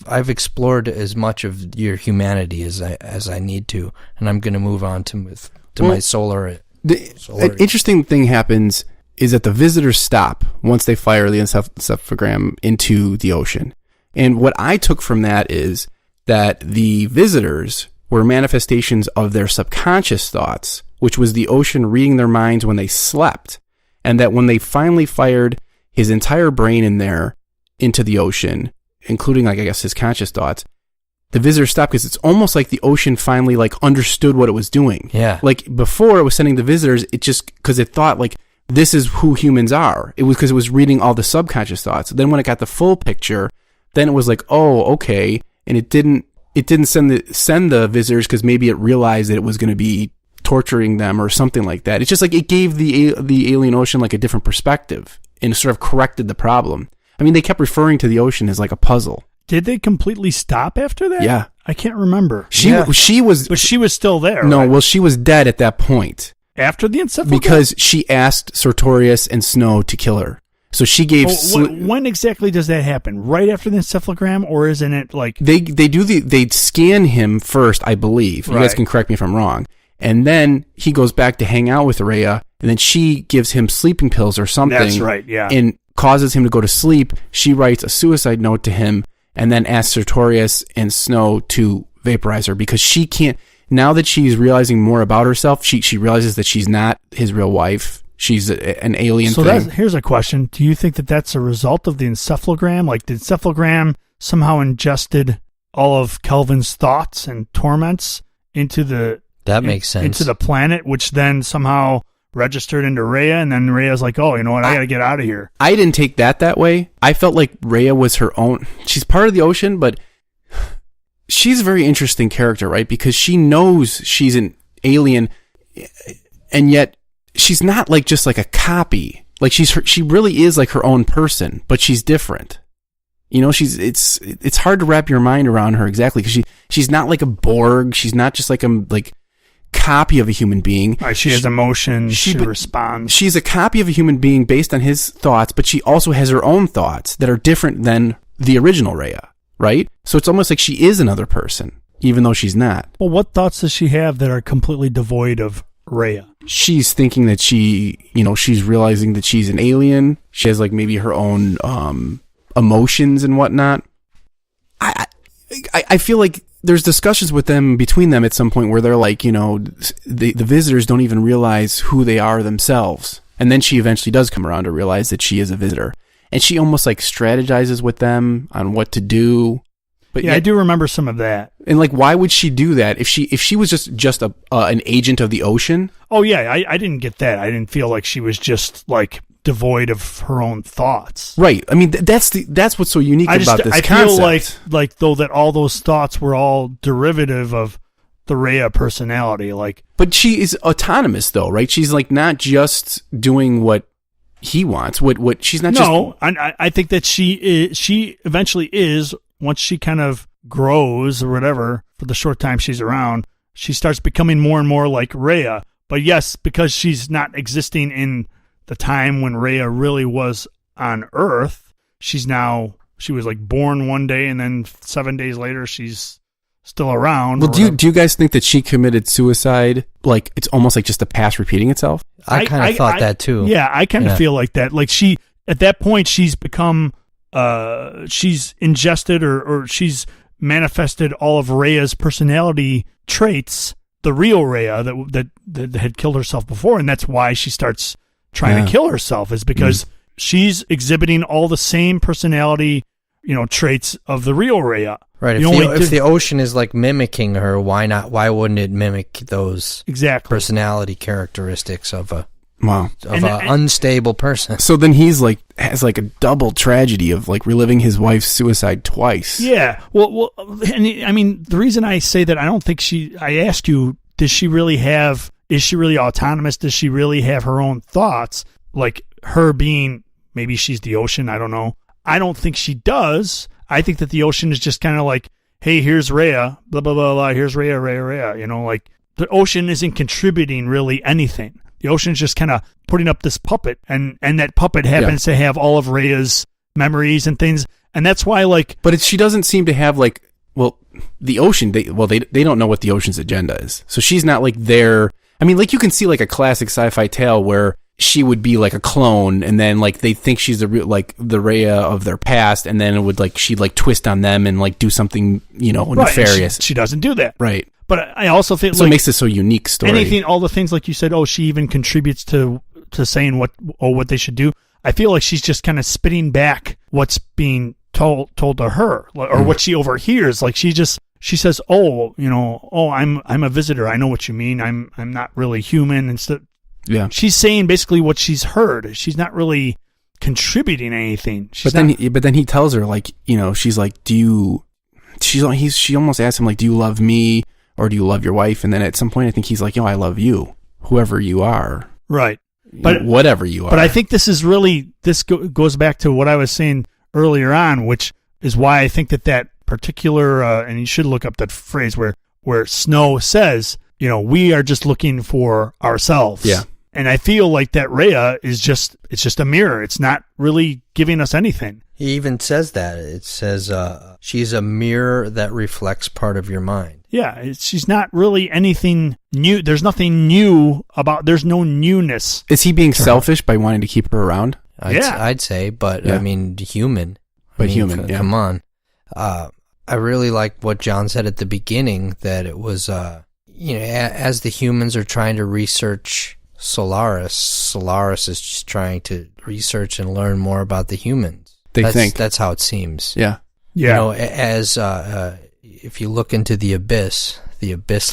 I've explored as much of your humanity as I need to, and I'm going to move on to my solar. An interesting thing happens is that the visitors stop once they fire the encephalogram into the ocean, and what I took from that is that the visitors were manifestations of their subconscious thoughts, which was the ocean reading their minds when they slept, and that when they finally fired his entire brain in there into the ocean, including, like, I guess, his conscious thoughts, the visitors stopped because it's almost like the ocean finally, like, understood what it was doing. Yeah. Like, before it was sending the visitors, it just, because it thought, like, this is who humans are. It was because it was reading all the subconscious thoughts. Then when it got the full picture, then it was like, oh, okay. And it didn't send the visitors because maybe it realized that it was going to be torturing them or something like that. It's just like it gave the alien ocean like a different perspective and sort of corrected the problem. I mean, they kept referring to the ocean as like a puzzle. Did they completely stop after that? Yeah. I can't remember. She was... But she was still there, No, right? Well, she was dead at that point. After the encephalogram? Because she asked Sartorius and Snow to kill her. So she gave... when exactly does that happen? Right after the encephalogram, or isn't it like... They scan him first, I believe. You guys can correct me if I'm wrong. And then he goes back to hang out with Rhea, and then she gives him sleeping pills or something. That's right, yeah. And causes him to go to sleep. She writes a suicide note to him, and then asks Sartorius and Snow to vaporize her, because she can't... Now that she's realizing more about herself, she realizes that she's not his real wife. She's an alien thing. So here's a question. Do you think that that's a result of the encephalogram? Like, the encephalogram somehow ingested all of Kelvin's thoughts and torments into the... That makes sense. Into the planet, which then somehow registered into Rhea, and then Rhea's like, oh, you know what, I got to get out of here. I didn't take that way. I felt like Rhea was her own... She's part of the ocean, but she's a very interesting character, right? Because she knows she's an alien, and yet... She's not like just like a copy. Like she really is like her own person, but she's different. You know, it's hard to wrap your mind around her exactly, because she's not like a Borg. She's not just like a copy of a human being. Right, she has emotions. She responds. She's a copy of a human being based on his thoughts, but she also has her own thoughts that are different than the original Rhea, right? So it's almost like she is another person, even though she's not. Well, what thoughts does she have that are completely devoid of Rhea? She's thinking that she's realizing that she's an alien. She has like maybe her own emotions and whatnot. I feel like there's discussions between them at some point where they're like, the visitors don't even realize who they are themselves. And then she eventually does come around to realize that she is a visitor. And she almost like strategizes with them on what to do. But yeah, I do remember some of that. And like, why would she do that if she was just an agent of the ocean? Oh yeah, I didn't get that. I didn't feel like she was just like devoid of her own thoughts. Right. I mean, that's what's so unique about this concept. I feel like though that all those thoughts were all derivative of the Rhea personality. Like, but she is autonomous though, right? She's like not just doing what he wants. What she's not. No, I think that she eventually is. Once she kind of grows or whatever, for the short time she's around, she starts becoming more and more like Rhea. But yes, because she's not existing in the time when Rhea really was on Earth, she was like born one day and then 7 days later she's still around. Well, do you guys think that she committed suicide? Like, it's almost like just the past repeating itself? I kind of thought that too. Yeah, I kind of feel like that. Like at that point, she's become... she's ingested or she's manifested all of Rhea's personality traits, the real Rhea that had killed herself before, and that's why she starts trying to kill herself, is because she's exhibiting all the same personality, traits of the real Rhea. Right. If the ocean is like mimicking her, why not? Why wouldn't it mimic those personality characteristics of an unstable person? So then he's like has like a double tragedy of like reliving his wife's suicide twice. Yeah. Well, and I mean, the reason I say that, I ask you, is she really autonomous? Does she really have her own thoughts? Like her being, maybe she's the ocean. I don't know. I don't think she does. I think that the ocean is just kind of like, hey, here's Rhea, blah, blah, blah, blah. Here's Rhea. Like the ocean isn't contributing really anything. The ocean's just kind of putting up this puppet, and that puppet happens to have all of Rhea's memories and things, and that's why, like... But she doesn't seem to have, like... Well, the ocean, they don't know what the ocean's agenda is. So she's not, like, there... I mean, like, you can see, like, a classic sci-fi tale where she would be, like, a clone, and then, like, they think she's the Rhea of their past, and then it would, like, she'd, like, twist on them and, like, do something, nefarious. She doesn't do that. Right. But I also think... So it makes this so unique story. All the things like you said, she even contributes to saying what they should do. I feel like she's just kind of spitting back what's being told to her, or what she overhears. Like she says, I'm a visitor. I know what you mean. I'm not really human. Instead, she's saying basically what she's heard. She's not really contributing anything. But then he tells her, like, she's like, she almost asks him, like, do you love me? Or do you love your wife? And then at some point, I think he's like, I love you, whoever you are. Right. But whatever you are. But I think this is really, goes back to what I was saying earlier on, which is why I think that particular, and you should look up that phrase where Snow says, we are just looking for ourselves. Yeah. And I feel like that Rhea is just a mirror. It's not really giving us anything. He even says that. It says she's a mirror that reflects part of your mind. Yeah, she's not really anything new. There's nothing new there's no newness. Is he being selfish by wanting to keep her around? I'd say, but Yeah. I mean, human. But human, yeah. Come on. I really like what John said at the beginning, that it was, as the humans are trying to research Solaris is just trying to research and learn more about the humans. That's how it seems. Yeah. Yeah. As if you look into the abyss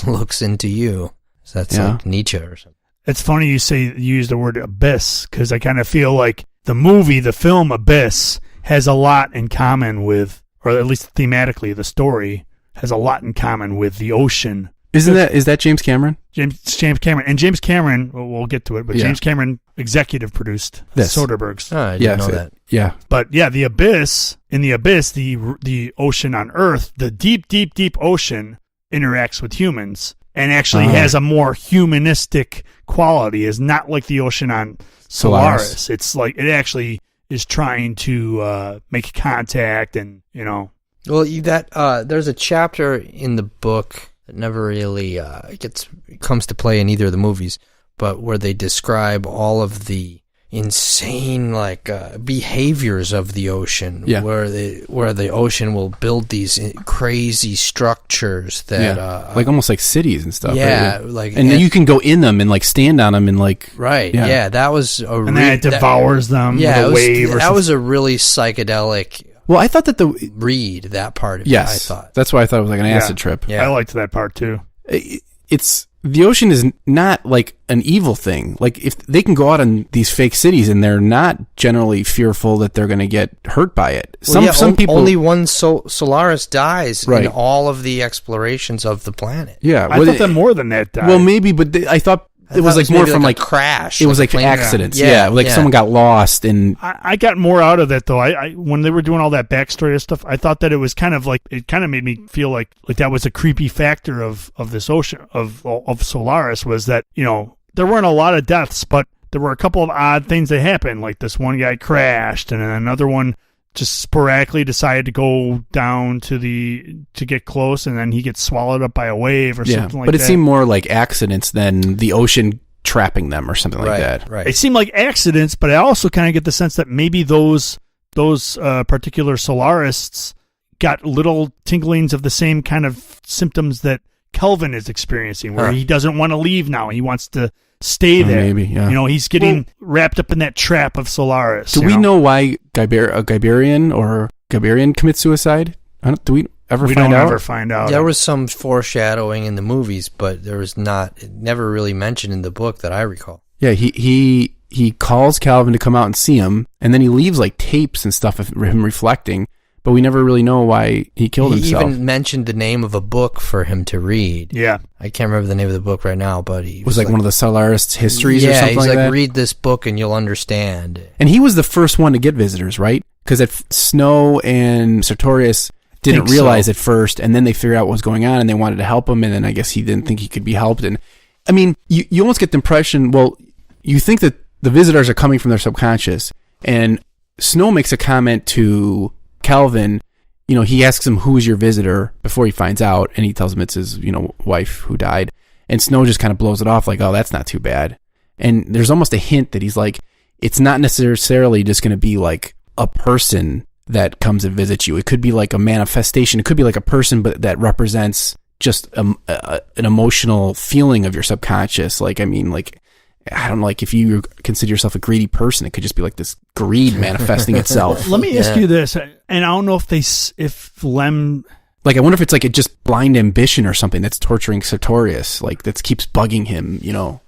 looks into you. So that's like Nietzsche or something. It's funny you use the word abyss, because I kind of feel like the film Abyss has a lot in common with, or at least thematically, the story has a lot in common with the ocean. Is that James Cameron? James Cameron. And James Cameron, we'll get to it, but James Cameron executive produced Soderbergh's. Oh, I didn't know that. Yeah. But yeah, the Abyss, the ocean on Earth, the deep, deep, deep ocean interacts with humans and actually has a more humanistic quality. Is not like the ocean on Solaris. It's like it actually is trying to make contact and, Well, there's a chapter in the book that never really comes to play in either of the movies, but where they describe all of the insane behaviors of the ocean, where the ocean will build these crazy structures that almost like cities and stuff. Yeah, right? and you can go in them and stand on them and right. Yeah, that was and then it devours them. Yeah, with a wave that was a really psychedelic. Well, I thought that read that part of it. I thought that's why I thought it was like an acid trip. Yeah, I liked that part too. It's the ocean is not like an evil thing. Like if they can go out on these fake cities and they're not generally fearful that they're going to get hurt by it. Some people only one Solaris dies in all of the explorations of the planet. Yeah, I thought that more than that died. Well, maybe, but I thought. It was like more from like a crash. It was like accidents. Yeah. Someone got lost. And I got more out of that though. I when they were doing all that backstory stuff, I thought that it was kind of like, it kind of made me feel like that was a creepy factor of this ocean of Solaris, was that, there weren't a lot of deaths, but there were a couple of odd things that happened. Like this one guy crashed and then another one just sporadically decided to go down to get close, and then he gets swallowed up by a wave or something like that. But it seemed more like accidents than the ocean trapping them or something like that. Right. It seemed like accidents, but I also kind of get the sense that maybe those particular Solarists got little tinklings of the same kind of symptoms that Kelvin is experiencing, where he doesn't want to leave now. He wants to stay there. Maybe, yeah. He's getting wrapped up in that trap of Solaris. Do we know why Guiberian commits suicide? Do we ever we find don't out? ever find out. There was some foreshadowing in the movies, but there was never really mentioned in the book that I recall. Yeah, he calls Calvin to come out and see him, and then he leaves like tapes and stuff of him reflecting, but we never really know why he killed himself. He even mentioned the name of a book for him to read. Yeah. I can't remember the name of the book right now, but he was like one of the Solarists' histories or something like that? Yeah, he's like, read this book and you'll understand. And he was the first one to get visitors, right? Because Snow and Sartorius didn't realize at first, and then they figured out what was going on, and they wanted to help him, and then I guess he didn't think he could be helped. And I mean, you almost get the impression, well, you think that the visitors are coming from their subconscious, and Snow makes a comment to Calvin. He asks him, who is your visitor, before he finds out, and he tells him it's his, wife who died. And Snow just kind of blows it off like, oh, that's not too bad. And there's almost a hint that he's like, it's not necessarily just going to be like a person that comes and visits you. It could be like a manifestation. It could be like a person, but that represents just an emotional feeling of your subconscious. Like, I mean, like, I don't know, like if you consider yourself a greedy person, it could just be like this greed manifesting itself. Let me ask you this, and I don't know if Lem... Like, I wonder if it's like just blind ambition or something that's torturing Sartorius, like that keeps bugging him,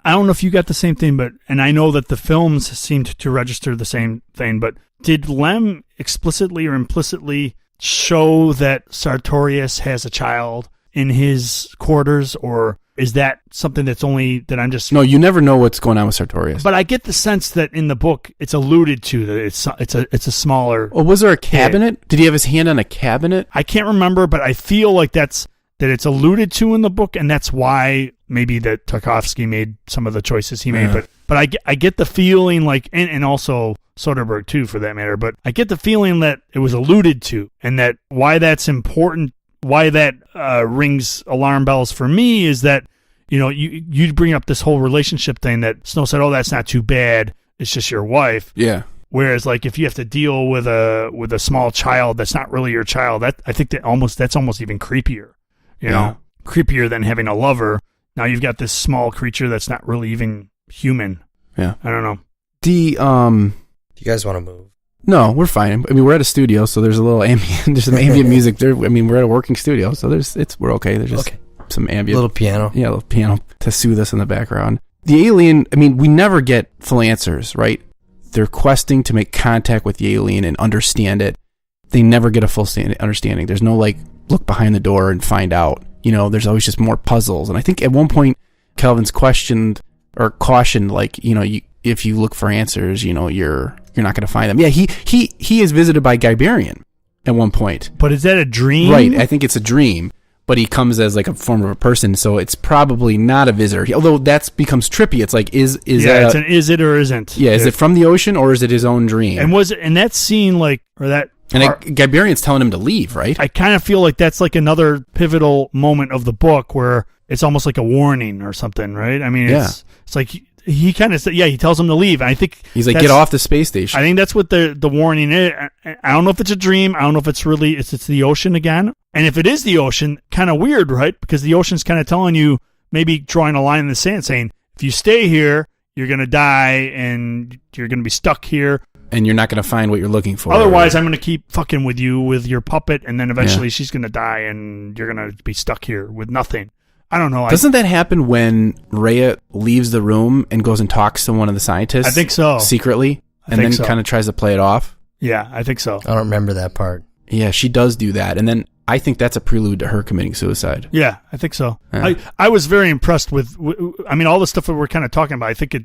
I don't know if you got the same thing, and I know that the films seemed to register the same thing, but did Lem explicitly or implicitly show that Sartorius has a child in his quarters, or is that something that's only that I'm just... No, you never know what's going on with Sartorius. But I get the sense that in the book it's alluded to that it's a smaller... Oh, was there a cabinet? Did he have his hand on a cabinet? I can't remember, but I feel like that it's alluded to in the book, and that's why maybe that Tarkovsky made some of the choices he made. But But I get the feeling like, and also Soderbergh too, for that matter, but I get the feeling that it was alluded to, and that why that's important, why that rings alarm bells for me is that, you bring up this whole relationship thing that Snow said, oh, that's not too bad, it's just your wife. Yeah. Whereas, like, if you have to deal with a small child that's not really your child, I think that's almost even creepier, creepier than having a lover. Now you've got this small creature that's not really even human. Yeah. I don't know. Do you guys want to move? No, we're fine. I mean, we're at a studio, so there's a little there's some ambient music there. I mean, we're at a working studio, so we're okay. There's just some ambient. Little piano. Yeah, a little piano to soothe us in the background. The alien, I mean, we never get full answers, right? They're questing to make contact with the alien and understand it. They never get a full understanding. There's no, like, look behind the door and find out. There's always just more puzzles. And I think at one point, Kelvin's questioned or cautioned, like, if you look for answers, you're not going to find them. Yeah, he is visited by Guyberian at one point. But is that a dream? Right, I think it's a dream. But he comes as like a form of a person, so it's probably not a visitor. Although that becomes trippy. It's like is Yeah, is it from the ocean or is it his own dream? And was it in that scene Guyberian's telling him to leave, right? I kind of feel like that's like another pivotal moment of the book where it's almost like a warning or something, right? I mean, it's like he kind of said, he tells him to leave. And I think he's like, get off the space station. I think that's what the warning is. I don't know if it's a dream. I don't know if it's really it's the ocean again. And if it is the ocean, kind of weird, right? Because the ocean's kind of telling you, maybe drawing a line in the sand, saying, if you stay here, you're going to die and you're going to be stuck here. And you're not going to find what you're looking for. Otherwise, I'm going to keep fucking with you with your puppet, and then eventually she's going to die and you're going to be stuck here with nothing. I don't know. Doesn't that happen when Rhea leaves the room and goes and talks to one of the scientists? I think so. Secretly? And then kind of tries to play it off? Yeah, I think so. I don't remember that part. Yeah, she does do that. And then I think that's a prelude to her committing suicide. Yeah, I think so. Yeah. I was very impressed with all the stuff that we're kind of talking about. I think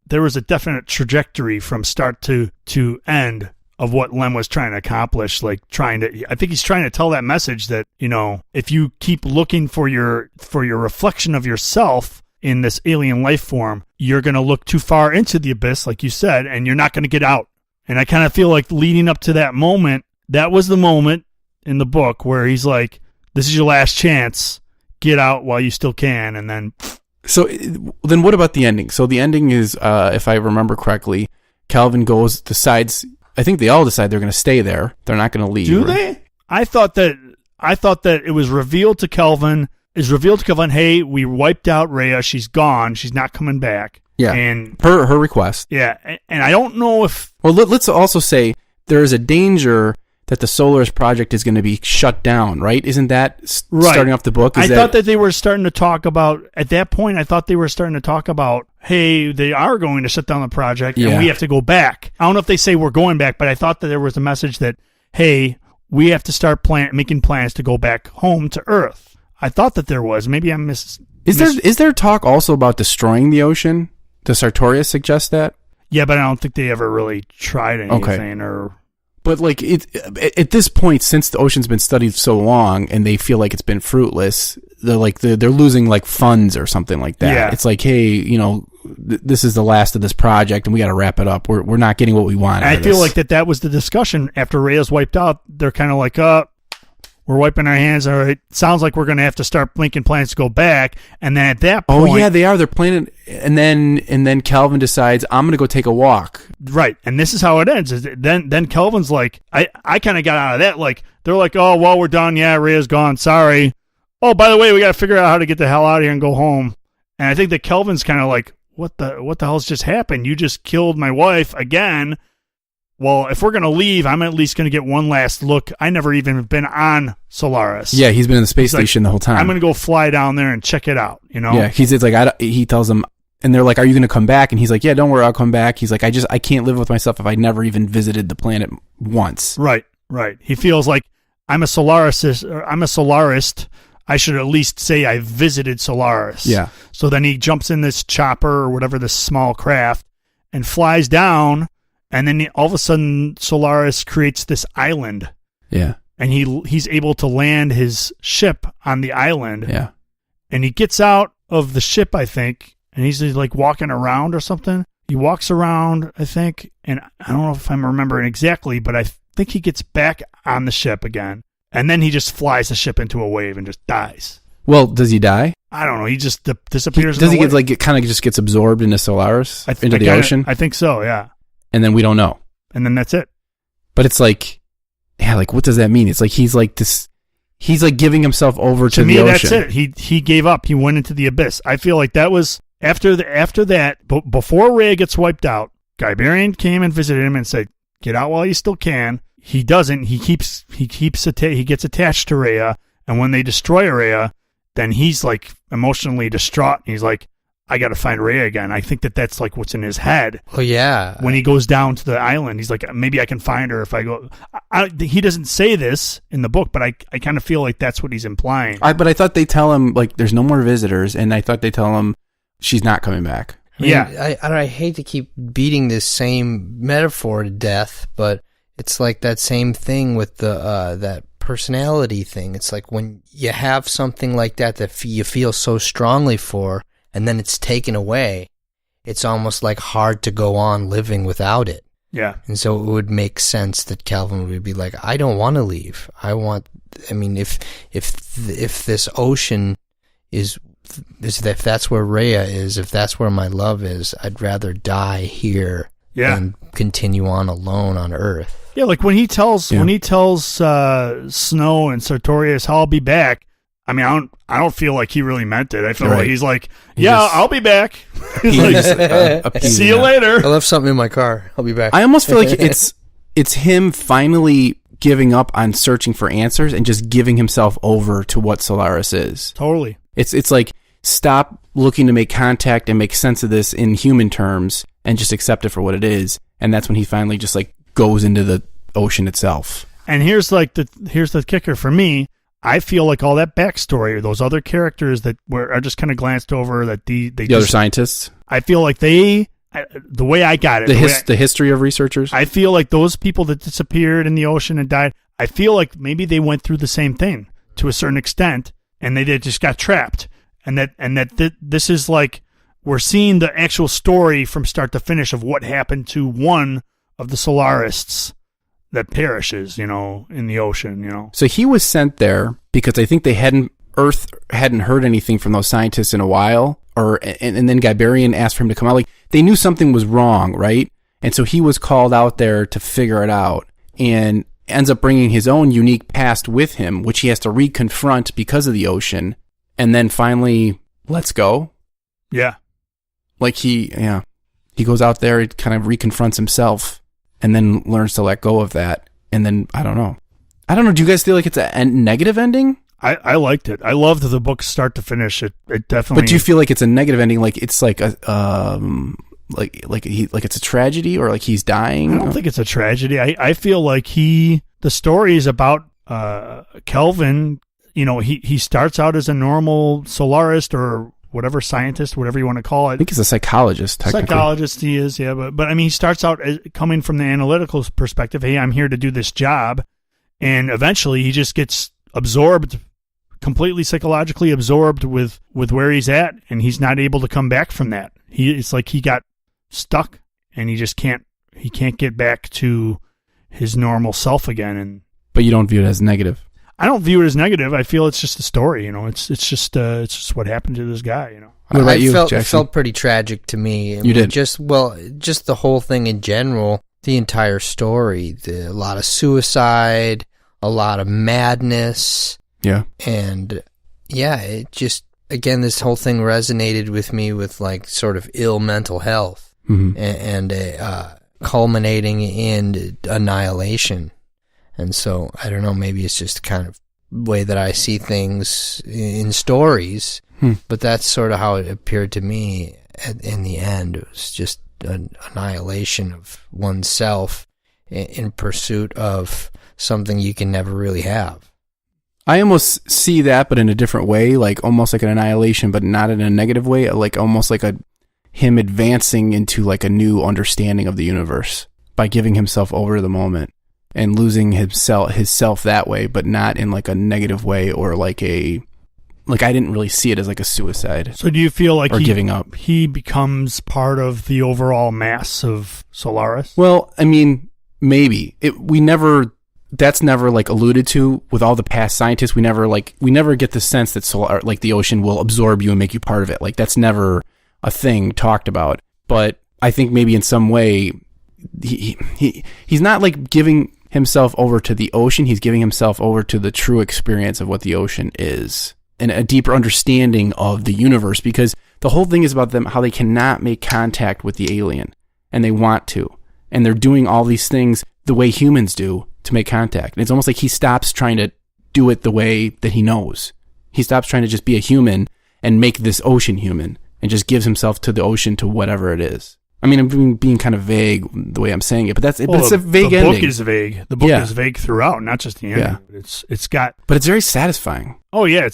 there was a definite trajectory from start to end of what Lem was trying to accomplish. I think he's trying to tell that message that, if you keep looking for your reflection of yourself in this alien life form, you're going to look too far into the abyss, like you said, and you're not going to get out. And I kind of feel like leading up to that moment, that was the moment in the book where he's like, this is your last chance, get out while you still can. And then so then what about the ending? So the ending is, if I remember correctly, Kelvin decides, I think they all decide they're going to stay there, they're not going to leave. Do they? I thought that it was revealed to Kelvin, hey, we wiped out Rhea, she's gone, she's not coming back. Yeah, and her request. Yeah, and I don't know if, well, let's also say there is a danger that the Solaris project is going to be shut down, right? Isn't that starting off the book? I thought that they were starting to talk about, at that point, hey, they are going to shut down the project and we have to go back. I don't know if they say we're going back, but I thought that there was a message that, hey, we have to start making plans to go back home to Earth. I thought that there was. Maybe I'm Is there talk also about destroying the ocean? Does Sartorius suggest that? Yeah, but I don't think they ever really tried anything But like at this point, since the ocean's been studied so long and they feel like it's been fruitless, they're losing like funds or something like that. Yeah. It's like, hey, this is the last of this project and we got to wrap it up. We're not getting what we want. I feel like that was the discussion after Rhea's wiped out. They're kind of like, we're wiping our hands. All right, sounds like we're going to have to start making plans to go back. And then at that point, oh yeah, they are. They're planning. And then Kelvin decides, I'm going to go take a walk. Right, and this is how it ends. Then Kelvin's like, I kind of got out of that. Like they're like, oh well, we're done. Yeah, Rhea's gone. Sorry. Oh, by the way, we got to figure out how to get the hell out of here and go home. And I think that Kelvin's kind of like, what the hell's just happened? You just killed my wife again. Well, if we're going to leave, I'm at least going to get one last look. I never even been on Solaris. Yeah, he's been in the space station the whole time. I'm going to go fly down there and check it out, Yeah, he tells them, and they're like, are you going to come back? And he's like, yeah, don't worry, I'll come back. He's like, I can't live with myself if I never even visited the planet once. Right. He feels like I'm a Solarist. I should at least say I visited Solaris. Yeah. So then he jumps in this chopper or whatever, this small craft, and flies down. And then all of a sudden, Solaris creates this island. Yeah. And he's able to land his ship on the island. Yeah. And he gets out of the ship, I think, and he's like walking around or something. He walks around, I think, and I don't know if I'm remembering exactly, but I think he gets back on the ship again, and then he just flies the ship into a wave and just dies. Well, does he die? I don't know. He just disappears. Does he get like it kind of just gets absorbed into Solaris, into the ocean? I think so. Yeah. And then we don't know. And then that's it. But it's like, yeah, like what does that mean? It's like he's like this. He's like giving himself over to the ocean. To me, that's it. He gave up. He went into the abyss. I feel like that was after that. Before Rhea gets wiped out, Guyberian came and visited him and said, "Get out while you still can." He doesn't. He gets attached to Rhea, and when they destroy Rhea, then he's like emotionally distraught. He's like, I got to find Rhea again. I think that's like what's in his head. Oh, yeah. When he goes down to the island, he's like, maybe I can find her if I go. He doesn't say this in the book, but I kind of feel like that's what he's implying. But I thought they tell him, like, there's no more visitors, and I thought they tell him she's not coming back. Yeah. I hate to keep beating this same metaphor to death, but it's like that same thing with the that personality thing. It's like when you have something like that you feel so strongly for, and then it's taken away, it's almost like hard to go on living without it. Yeah. And so it would make sense that Calvin would be like, I don't want to leave. If this ocean is if that's where Rhea is, if that's where my love is, I'd rather die here than continue on alone on Earth. Yeah, like when he tells Snow and Sartorius, I'll be back. I mean, I don't feel like he really meant it. I feel like he's like, I'll be back. See you later. I left something in my car. I'll be back. I almost feel like it's him finally giving up on searching for answers and just giving himself over to what Solaris is. Totally. It's like, stop looking to make contact and make sense of this in human terms and just accept it for what it is. And that's when he finally just like goes into the ocean itself. And here's the kicker for me. I feel like all that backstory, or those other characters that are just kind of glanced over, that the other scientists. I feel like the way I got it, the history of researchers. I feel like those people that disappeared in the ocean and died, I feel like maybe they went through the same thing to a certain extent, and they just got trapped, and that this is like we're seeing the actual story from start to finish of what happened to one of the Solarists that perishes, in the ocean, So he was sent there because I think Earth hadn't heard anything from those scientists in a while, and then Guyberian asked for him to come out. Like, they knew something was wrong, right? And so he was called out there to figure it out, and ends up bringing his own unique past with him, which he has to reconfront because of the ocean, and then finally, let's go. Yeah. Like he goes out there, he kind of reconfronts himself, and then learns to let go of that. And then, I don't know. Do you guys feel like it's a negative ending? I liked it. I loved the book start to finish. It definitely. But do you feel like it's a negative ending? Like it's like a like it's a tragedy, or like he's dying? I don't think it's a tragedy. I feel like the story is about Kelvin. He starts out as a normal Solarist or whatever scientist, whatever you want to call it. I think he's a psychologist. Psychologist he is, yeah. But I mean, he starts out coming from the analytical perspective. Hey, I'm here to do this job. And eventually he just gets absorbed, completely psychologically absorbed with where he's at. And he's not able to come back from that. It's like he got stuck and he just can't get back to his normal self again. But you don't view it as negative. I don't view it as negative. I feel it's just a story, It's just what happened to this guy, What about you, Jaxon? It felt pretty tragic to me. You did? Just the whole thing in general, the entire story, a lot of suicide, a lot of madness. Yeah. And yeah, it just, again, this whole thing resonated with me with like sort of ill mental health, and culminating in annihilation. And so, I don't know, maybe it's just kind of the way that I see things in stories, but that's sort of how it appeared to me in the end. It was just an annihilation of oneself in pursuit of something you can never really have. I almost see that, but in a different way, like almost like an annihilation, but not in a negative way, like almost like him advancing into like a new understanding of the universe by giving himself over to the moment. And losing himself that way, but not in like a negative way or like a like, I didn't really see it as like a suicide. So do you feel like or giving up. He becomes part of the overall mass of Solaris? Well, I mean, maybe. That's never like alluded to with all the past scientists. We never get the sense that like the ocean will absorb you and make you part of it. Like, that's never a thing talked about. But I think maybe in some way he's not like giving himself over to the ocean. He's giving himself over to the true experience of what the ocean is and a deeper understanding of the universe, because the whole thing is about them, how they cannot make contact with the alien and they want to. And they're doing all these things the way humans do to make contact. And it's almost like he stops trying to do it the way that he knows. He stops trying to just be a human and make this ocean human and just gives himself to the ocean, to whatever it is. I mean, I'm being kind of vague the way I'm saying it, but it's a vague ending. The book is vague. The book is vague throughout, not just the ending. Yeah. But it's very satisfying. Oh yeah,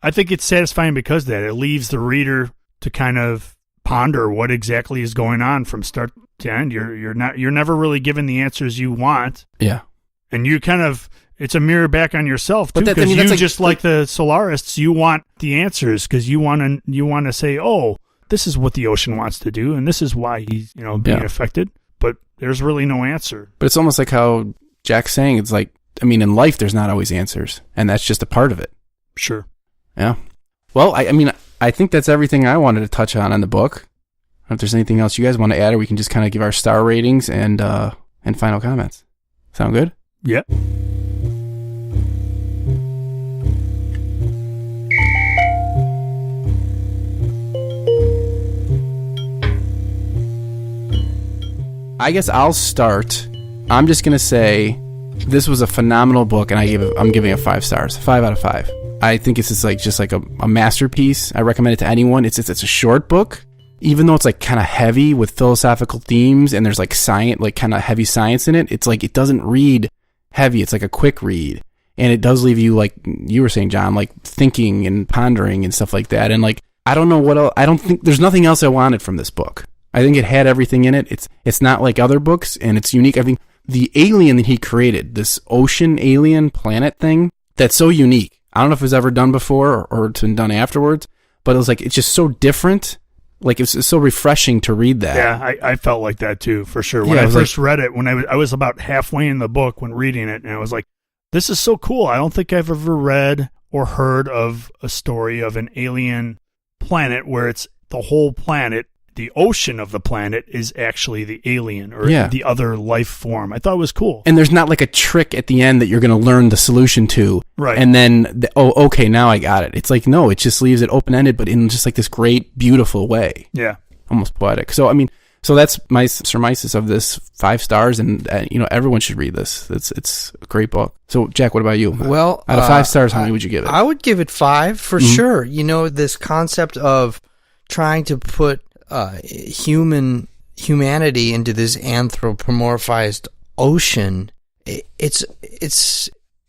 I think it's satisfying because of that. It leaves the reader to kind of ponder what exactly is going on from start to end. You're never really given the answers you want. Yeah. And you kind of, it's a mirror back on yourself too, because like the Solarists, you want the answers because you want to say, oh, this is what the ocean wants to do, and this is why he's being affected. But there's really no answer. But it's almost like how Jack's saying, it's like, I mean, in life there's not always answers, and that's just a part of it. Sure. Yeah. Well, I mean, I think that's everything I wanted to touch on in the book. I don't know if there's anything else you guys want to add, or we can just kind of give our star ratings and final comments. Sound good? Yeah. I guess I'll start. I'm just gonna say this was a phenomenal book, and I'm giving it 5 stars, 5 out of 5. I think it's just like a masterpiece. I recommend it to anyone. It's a short book, even though it's like kind of heavy with philosophical themes, and there's like science, like kind of heavy science in it. It's like it doesn't read heavy. It's like a quick read, and it does leave you, like you were saying, John, like thinking and pondering and stuff like that. And like, I don't know what else. I don't think there's nothing else I wanted from this book. I think it had everything in it. It's not like other books, and it's unique. I think the alien that he created, this ocean alien planet thing, that's so unique. I don't know if it was ever done before or it's been done afterwards, but it was like, it's just so different. Like, it's so refreshing to read that. Yeah, I felt like that too, for sure. When I first read it, when I was about halfway in the book when reading it, and I was like, this is so cool. I don't think I've ever read or heard of a story of an alien planet where it's the whole planet. The ocean of the planet is actually the alien or the other life form. I thought it was cool. And there's not like a trick at the end that you're going to learn the solution to. Right. And then, okay, now I got it. It's like, no, it just leaves it open-ended, but in just like this great, beautiful way. Yeah. Almost poetic. So, I mean, that's my surmises of this 5 stars, and, everyone should read this. It's a great book. So, Jack, what about you? Well, out of 5 stars, how many would you give it? I would give it 5 for sure. This concept of trying to put humanity into this anthropomorphized ocean, it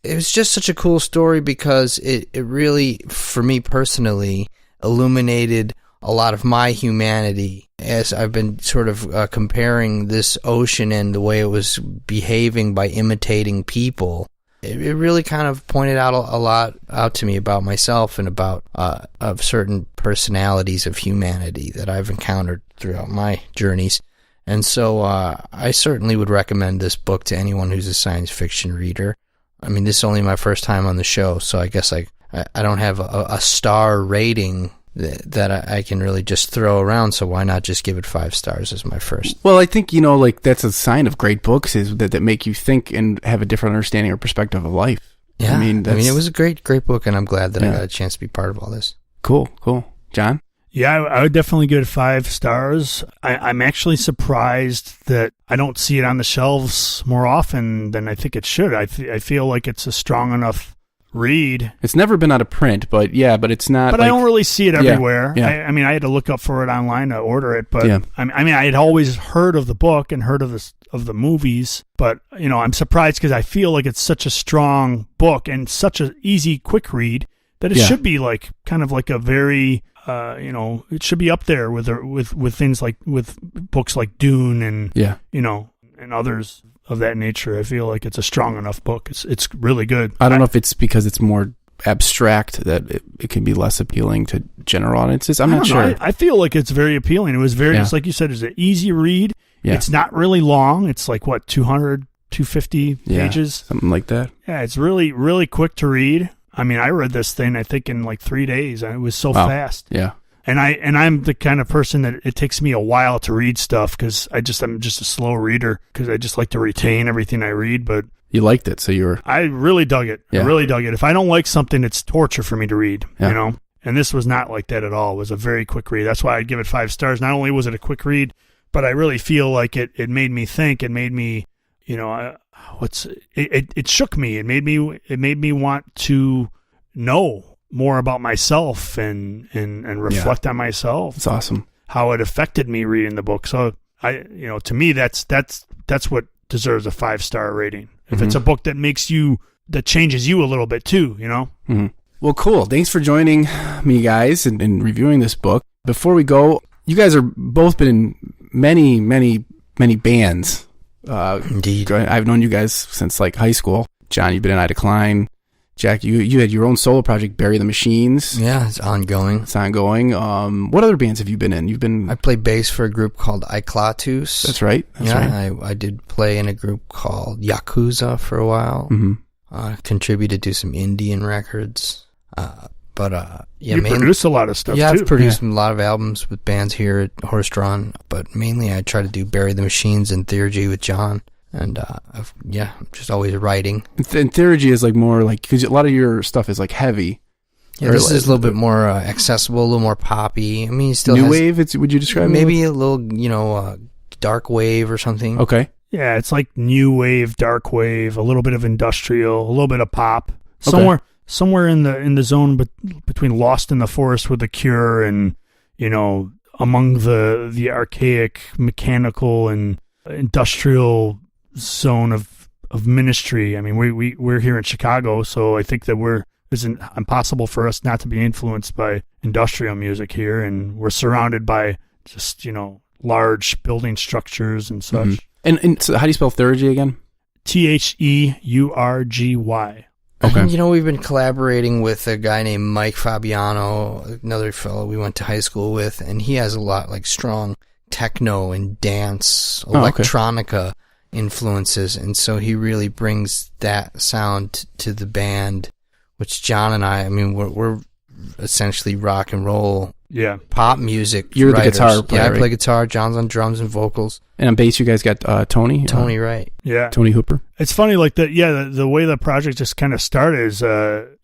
was just such a cool story because it really, for me personally, illuminated a lot of my humanity as I've been sort of comparing this ocean and the way it was behaving by imitating people. It really kind of pointed out a lot out to me about myself and about of certain personalities of humanity that I've encountered throughout my journeys. And so I certainly would recommend this book to anyone who's a science fiction reader. I mean, this is only my first time on the show, so I guess I don't have a star rating that I can really just throw around, so why not just give it 5 stars as my first? Well, I think, like, that's a sign of great books, is that make you think and have a different understanding or perspective of life. Yeah, I mean, it was a great book, and I'm glad that I got a chance to be part of all this. Cool. John? Yeah, I would definitely give it 5 stars. I'm actually surprised that I don't see it on the shelves more often than I think it should. I feel like it's a strong enough read. It's never been out of print, but it's not. But I don't really see it everywhere. Yeah. I mean, I had to look up for it online to order it. But I mean, I had always heard of the book and heard of the movies. But I'm surprised because I feel like it's such a strong book and such an easy, quick read that it should be like kind of like a very it should be up there with things like with books like Dune and and others of that nature. I feel like it's a strong enough book. It's really good. I don't know if it's because it's more abstract that it can be less appealing to general audiences? I'm not sure. I feel like it's very appealing. It was very, it's like you said, it's an easy read. Yeah. It's not really long. It's like, 250 pages? Something like that. Yeah, it's really, really quick to read. I mean, I read this thing, I think, in like 3 days. It was so fast. Yeah. And I'm the kind of person that it takes me a while to read stuff because I'm just a slow reader because I just like to retain everything I read. But you liked it, so I really dug it. Yeah. I really dug it. If I don't like something, it's torture for me to read, you know? And this was not like that at all. It was a very quick read. That's why I'd give it 5 stars. Not only was it a quick read, but I really feel like it made me think. It made me, it shook me. It made me want to know more about myself and reflect on myself. It's awesome. How it affected me reading the book. So to me, that's what deserves a 5-star rating. If it's a book that changes you a little bit too, Mm-hmm. Well, cool. Thanks for joining me, guys, and reviewing this book. Before we go, you guys are both been in many, many, many bands. Indeed. I've known you guys since like high school. John, you've been in I Decline. Jack, you had your own solo project, Bury the Machines. Yeah, it's ongoing. What other bands have you been in? I played bass for a group called Iklatus. That's right. I did play in a group called Yakuza for a while. Mm-hmm. Contributed to some Indian records. You produce a lot of stuff, too. Yeah, I've produced a lot of albums with bands here at Horse-Drawn, but mainly I try to do Bury the Machines and Theurgy with John. And, I'm just always writing. And Theurgy is like more like, because a lot of your stuff is like heavy. Yeah, this is a little bit more accessible, a little more poppy. I mean, still New wave, would you describe it? Maybe a little, dark wave or something. Okay. Yeah, it's like new wave, dark wave, a little bit of industrial, a little bit of pop. Somewhere in the zone between Lost in the Forest with The Cure and, among the archaic, mechanical, and industrial zone of Ministry. I mean, we're here in Chicago, so I think that it's impossible for us not to be influenced by industrial music here, and we're surrounded by just large building structures and such. Mm-hmm. And so how do you spell Theurgy again? Theurgy. Okay. We've been collaborating with a guy named Mike Fabiano, another fellow we went to high school with, and he has a lot like strong techno and dance, electronica influences, and so he really brings that sound to the band, which John and I mean, we're essentially rock and roll, pop music. You're writers. the guitar player. Yeah, I play guitar. John's on drums and vocals. And on bass, you guys got Tony. Tony, right? Yeah, Tony Hooper. It's funny, like the way the project just kind of started is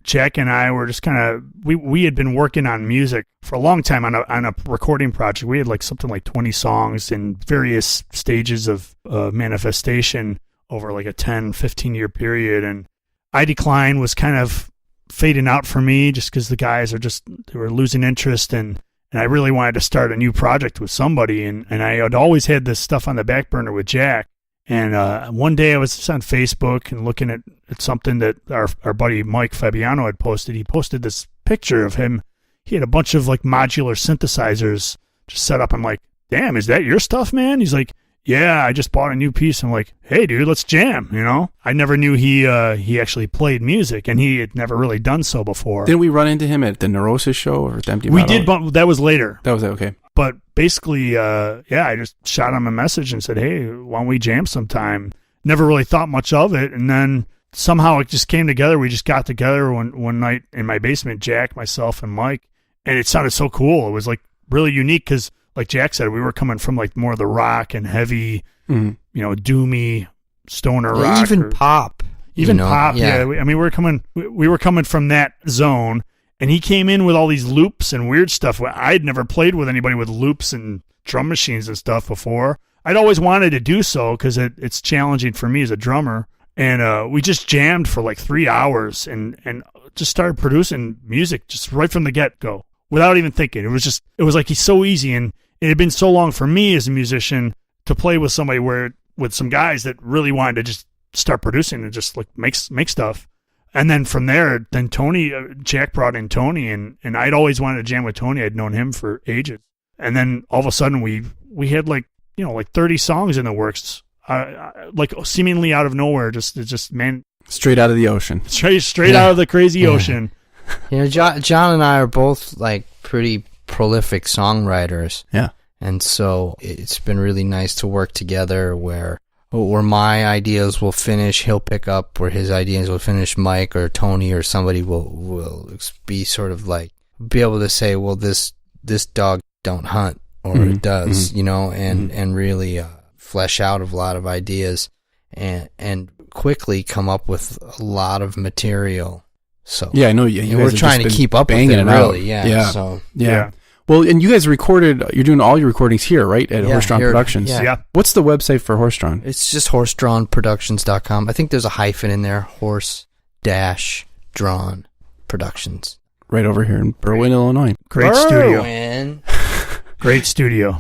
Jack and I were just kind of we had been working on music for a long time on a recording project. We had like something like 20 songs in various stages of manifestation over like a 10-15 year period, and I Decline was kind of fading out for me just because the guys they were losing interest, and I really wanted to start a new project with somebody, and I had always had this stuff on the back burner with Jack. And one day I was just on Facebook and looking at something that our buddy Mike Fabiano had posted. He posted this picture of him. He had a bunch of like modular synthesizers just set up. I'm like, damn, is that your stuff, man? He's like, yeah, I just bought a new piece. I'm like, hey, dude, let's jam, I never knew he actually played music, and he had never really done so before. Didn't we run into him at the Neurosis show or at the Empty We Bottle? did, but that was later. That was it, okay. But basically, I just shot him a message and said, hey, why don't we jam sometime? Never really thought much of it, and then somehow it just came together. We just got together one night in my basement, Jack, myself, and Mike, and it sounded so cool. It was like really unique because, like Jack said, we were coming from like more of the rock and heavy, doomy stoner rock, even pop, pop. Yeah, we were coming from that zone, and he came in with all these loops and weird stuff. I'd never played with anybody with loops and drum machines and stuff before. I'd always wanted to do so because it's challenging for me as a drummer. And we just jammed for like 3 hours and just started producing music just right from the get-go without even thinking. It was like he's so easy, and it had been so long for me as a musician to play with somebody with some guys that really wanted to just start producing and just like make stuff. And then from there, Jack brought in Tony, and I'd always wanted to jam with Tony. I'd known him for ages. And then all of a sudden we had like 30 songs in the works, like seemingly out of nowhere, just man, straight out of the ocean, straight out of the crazy ocean. John and I are both like pretty prolific songwriters. Yeah. And so it's been really nice to work together where my ideas will finish, he'll pick up, where his ideas will finish, Mike or Tony or somebody will be sort of like, be able to say, well, this dog don't hunt, or it does, and really flesh out a lot of ideas and quickly come up with a lot of material. So yeah, I know you we're trying to keep up with it, really. Yeah. So yeah. Well, and you guys you're doing all your recordings here, right? At Horse Drawn Productions. Yeah. What's the website for Horse Drawn? It's just horsedrawnproductions.com. I think there's a hyphen in there, horse-drawn productions. Right over here in Berwyn, Illinois. Great studio. Berwyn. Great studio.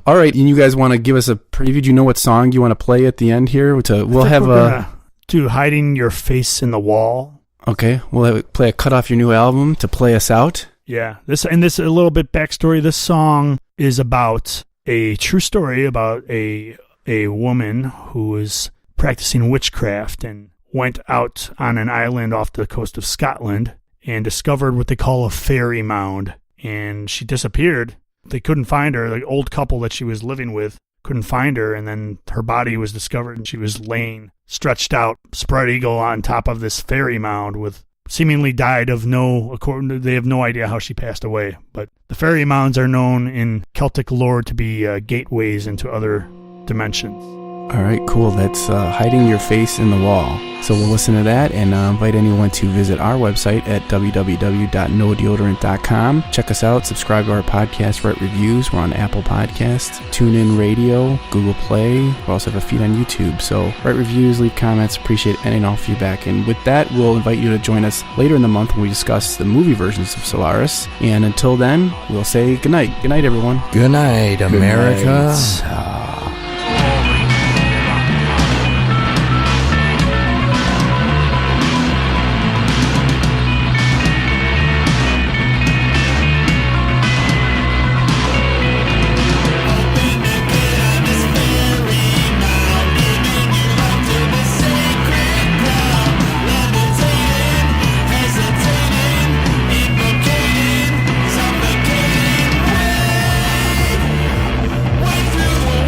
All right, and you guys want to give us a preview? Do you know what song you want to play at the end here? We'll have to Hiding Your Face in the Wall. Okay, we'll play a cut off your new album to play us out. Yeah, this a little bit backstory. This song is about a true story about a woman who was practicing witchcraft and went out on an island off the coast of Scotland and discovered what they call a fairy mound. And she disappeared. They couldn't find her. The old couple that she was living with couldn't find her, and then her body was discovered, and she was laying stretched out, spread eagle on top of this fairy mound with seemingly died of they have no idea how she passed away. But the fairy mounds are known in Celtic lore to be gateways into other dimensions. All right, cool. That's Hiding Your Face in the Wall. So we'll listen to that and invite anyone to visit our website at www.nodeodorant.com. Check us out, subscribe to our podcast, write reviews. We're on Apple Podcasts, TuneIn Radio, Google Play. We also have a feed on YouTube. So write reviews, leave comments, appreciate any and all feedback. And with that, we'll invite you to join us later in the month when we discuss the movie versions of Solaris. And until then, we'll say good night. Good night, everyone. Good night, America. Good night. Through the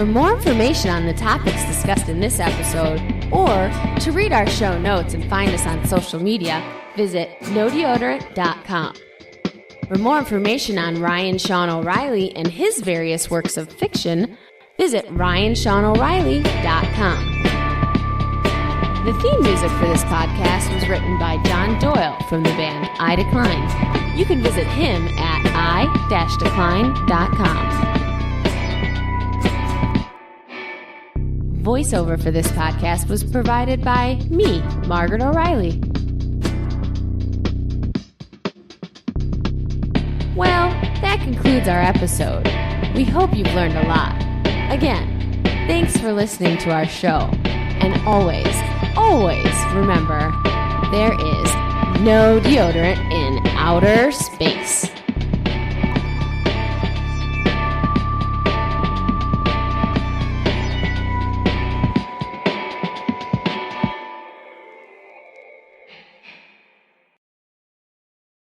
For more information on the topics discussed in this episode, or to read our show notes and find us on social media, visit nodeodorant.com. For more information on Ryan Sean O'Reilly and his various works of fiction, visit ryanseanoreilly.com. The theme music for this podcast was written by John Doyle from the band I Decline. You can visit him at i-decline.com. Voiceover for this podcast was provided by me, Margaret O'Reilly. Well, that concludes our episode. We hope you've learned a lot. Again, thanks for listening to our show. And always, always remember, there is no deodorant in outer space.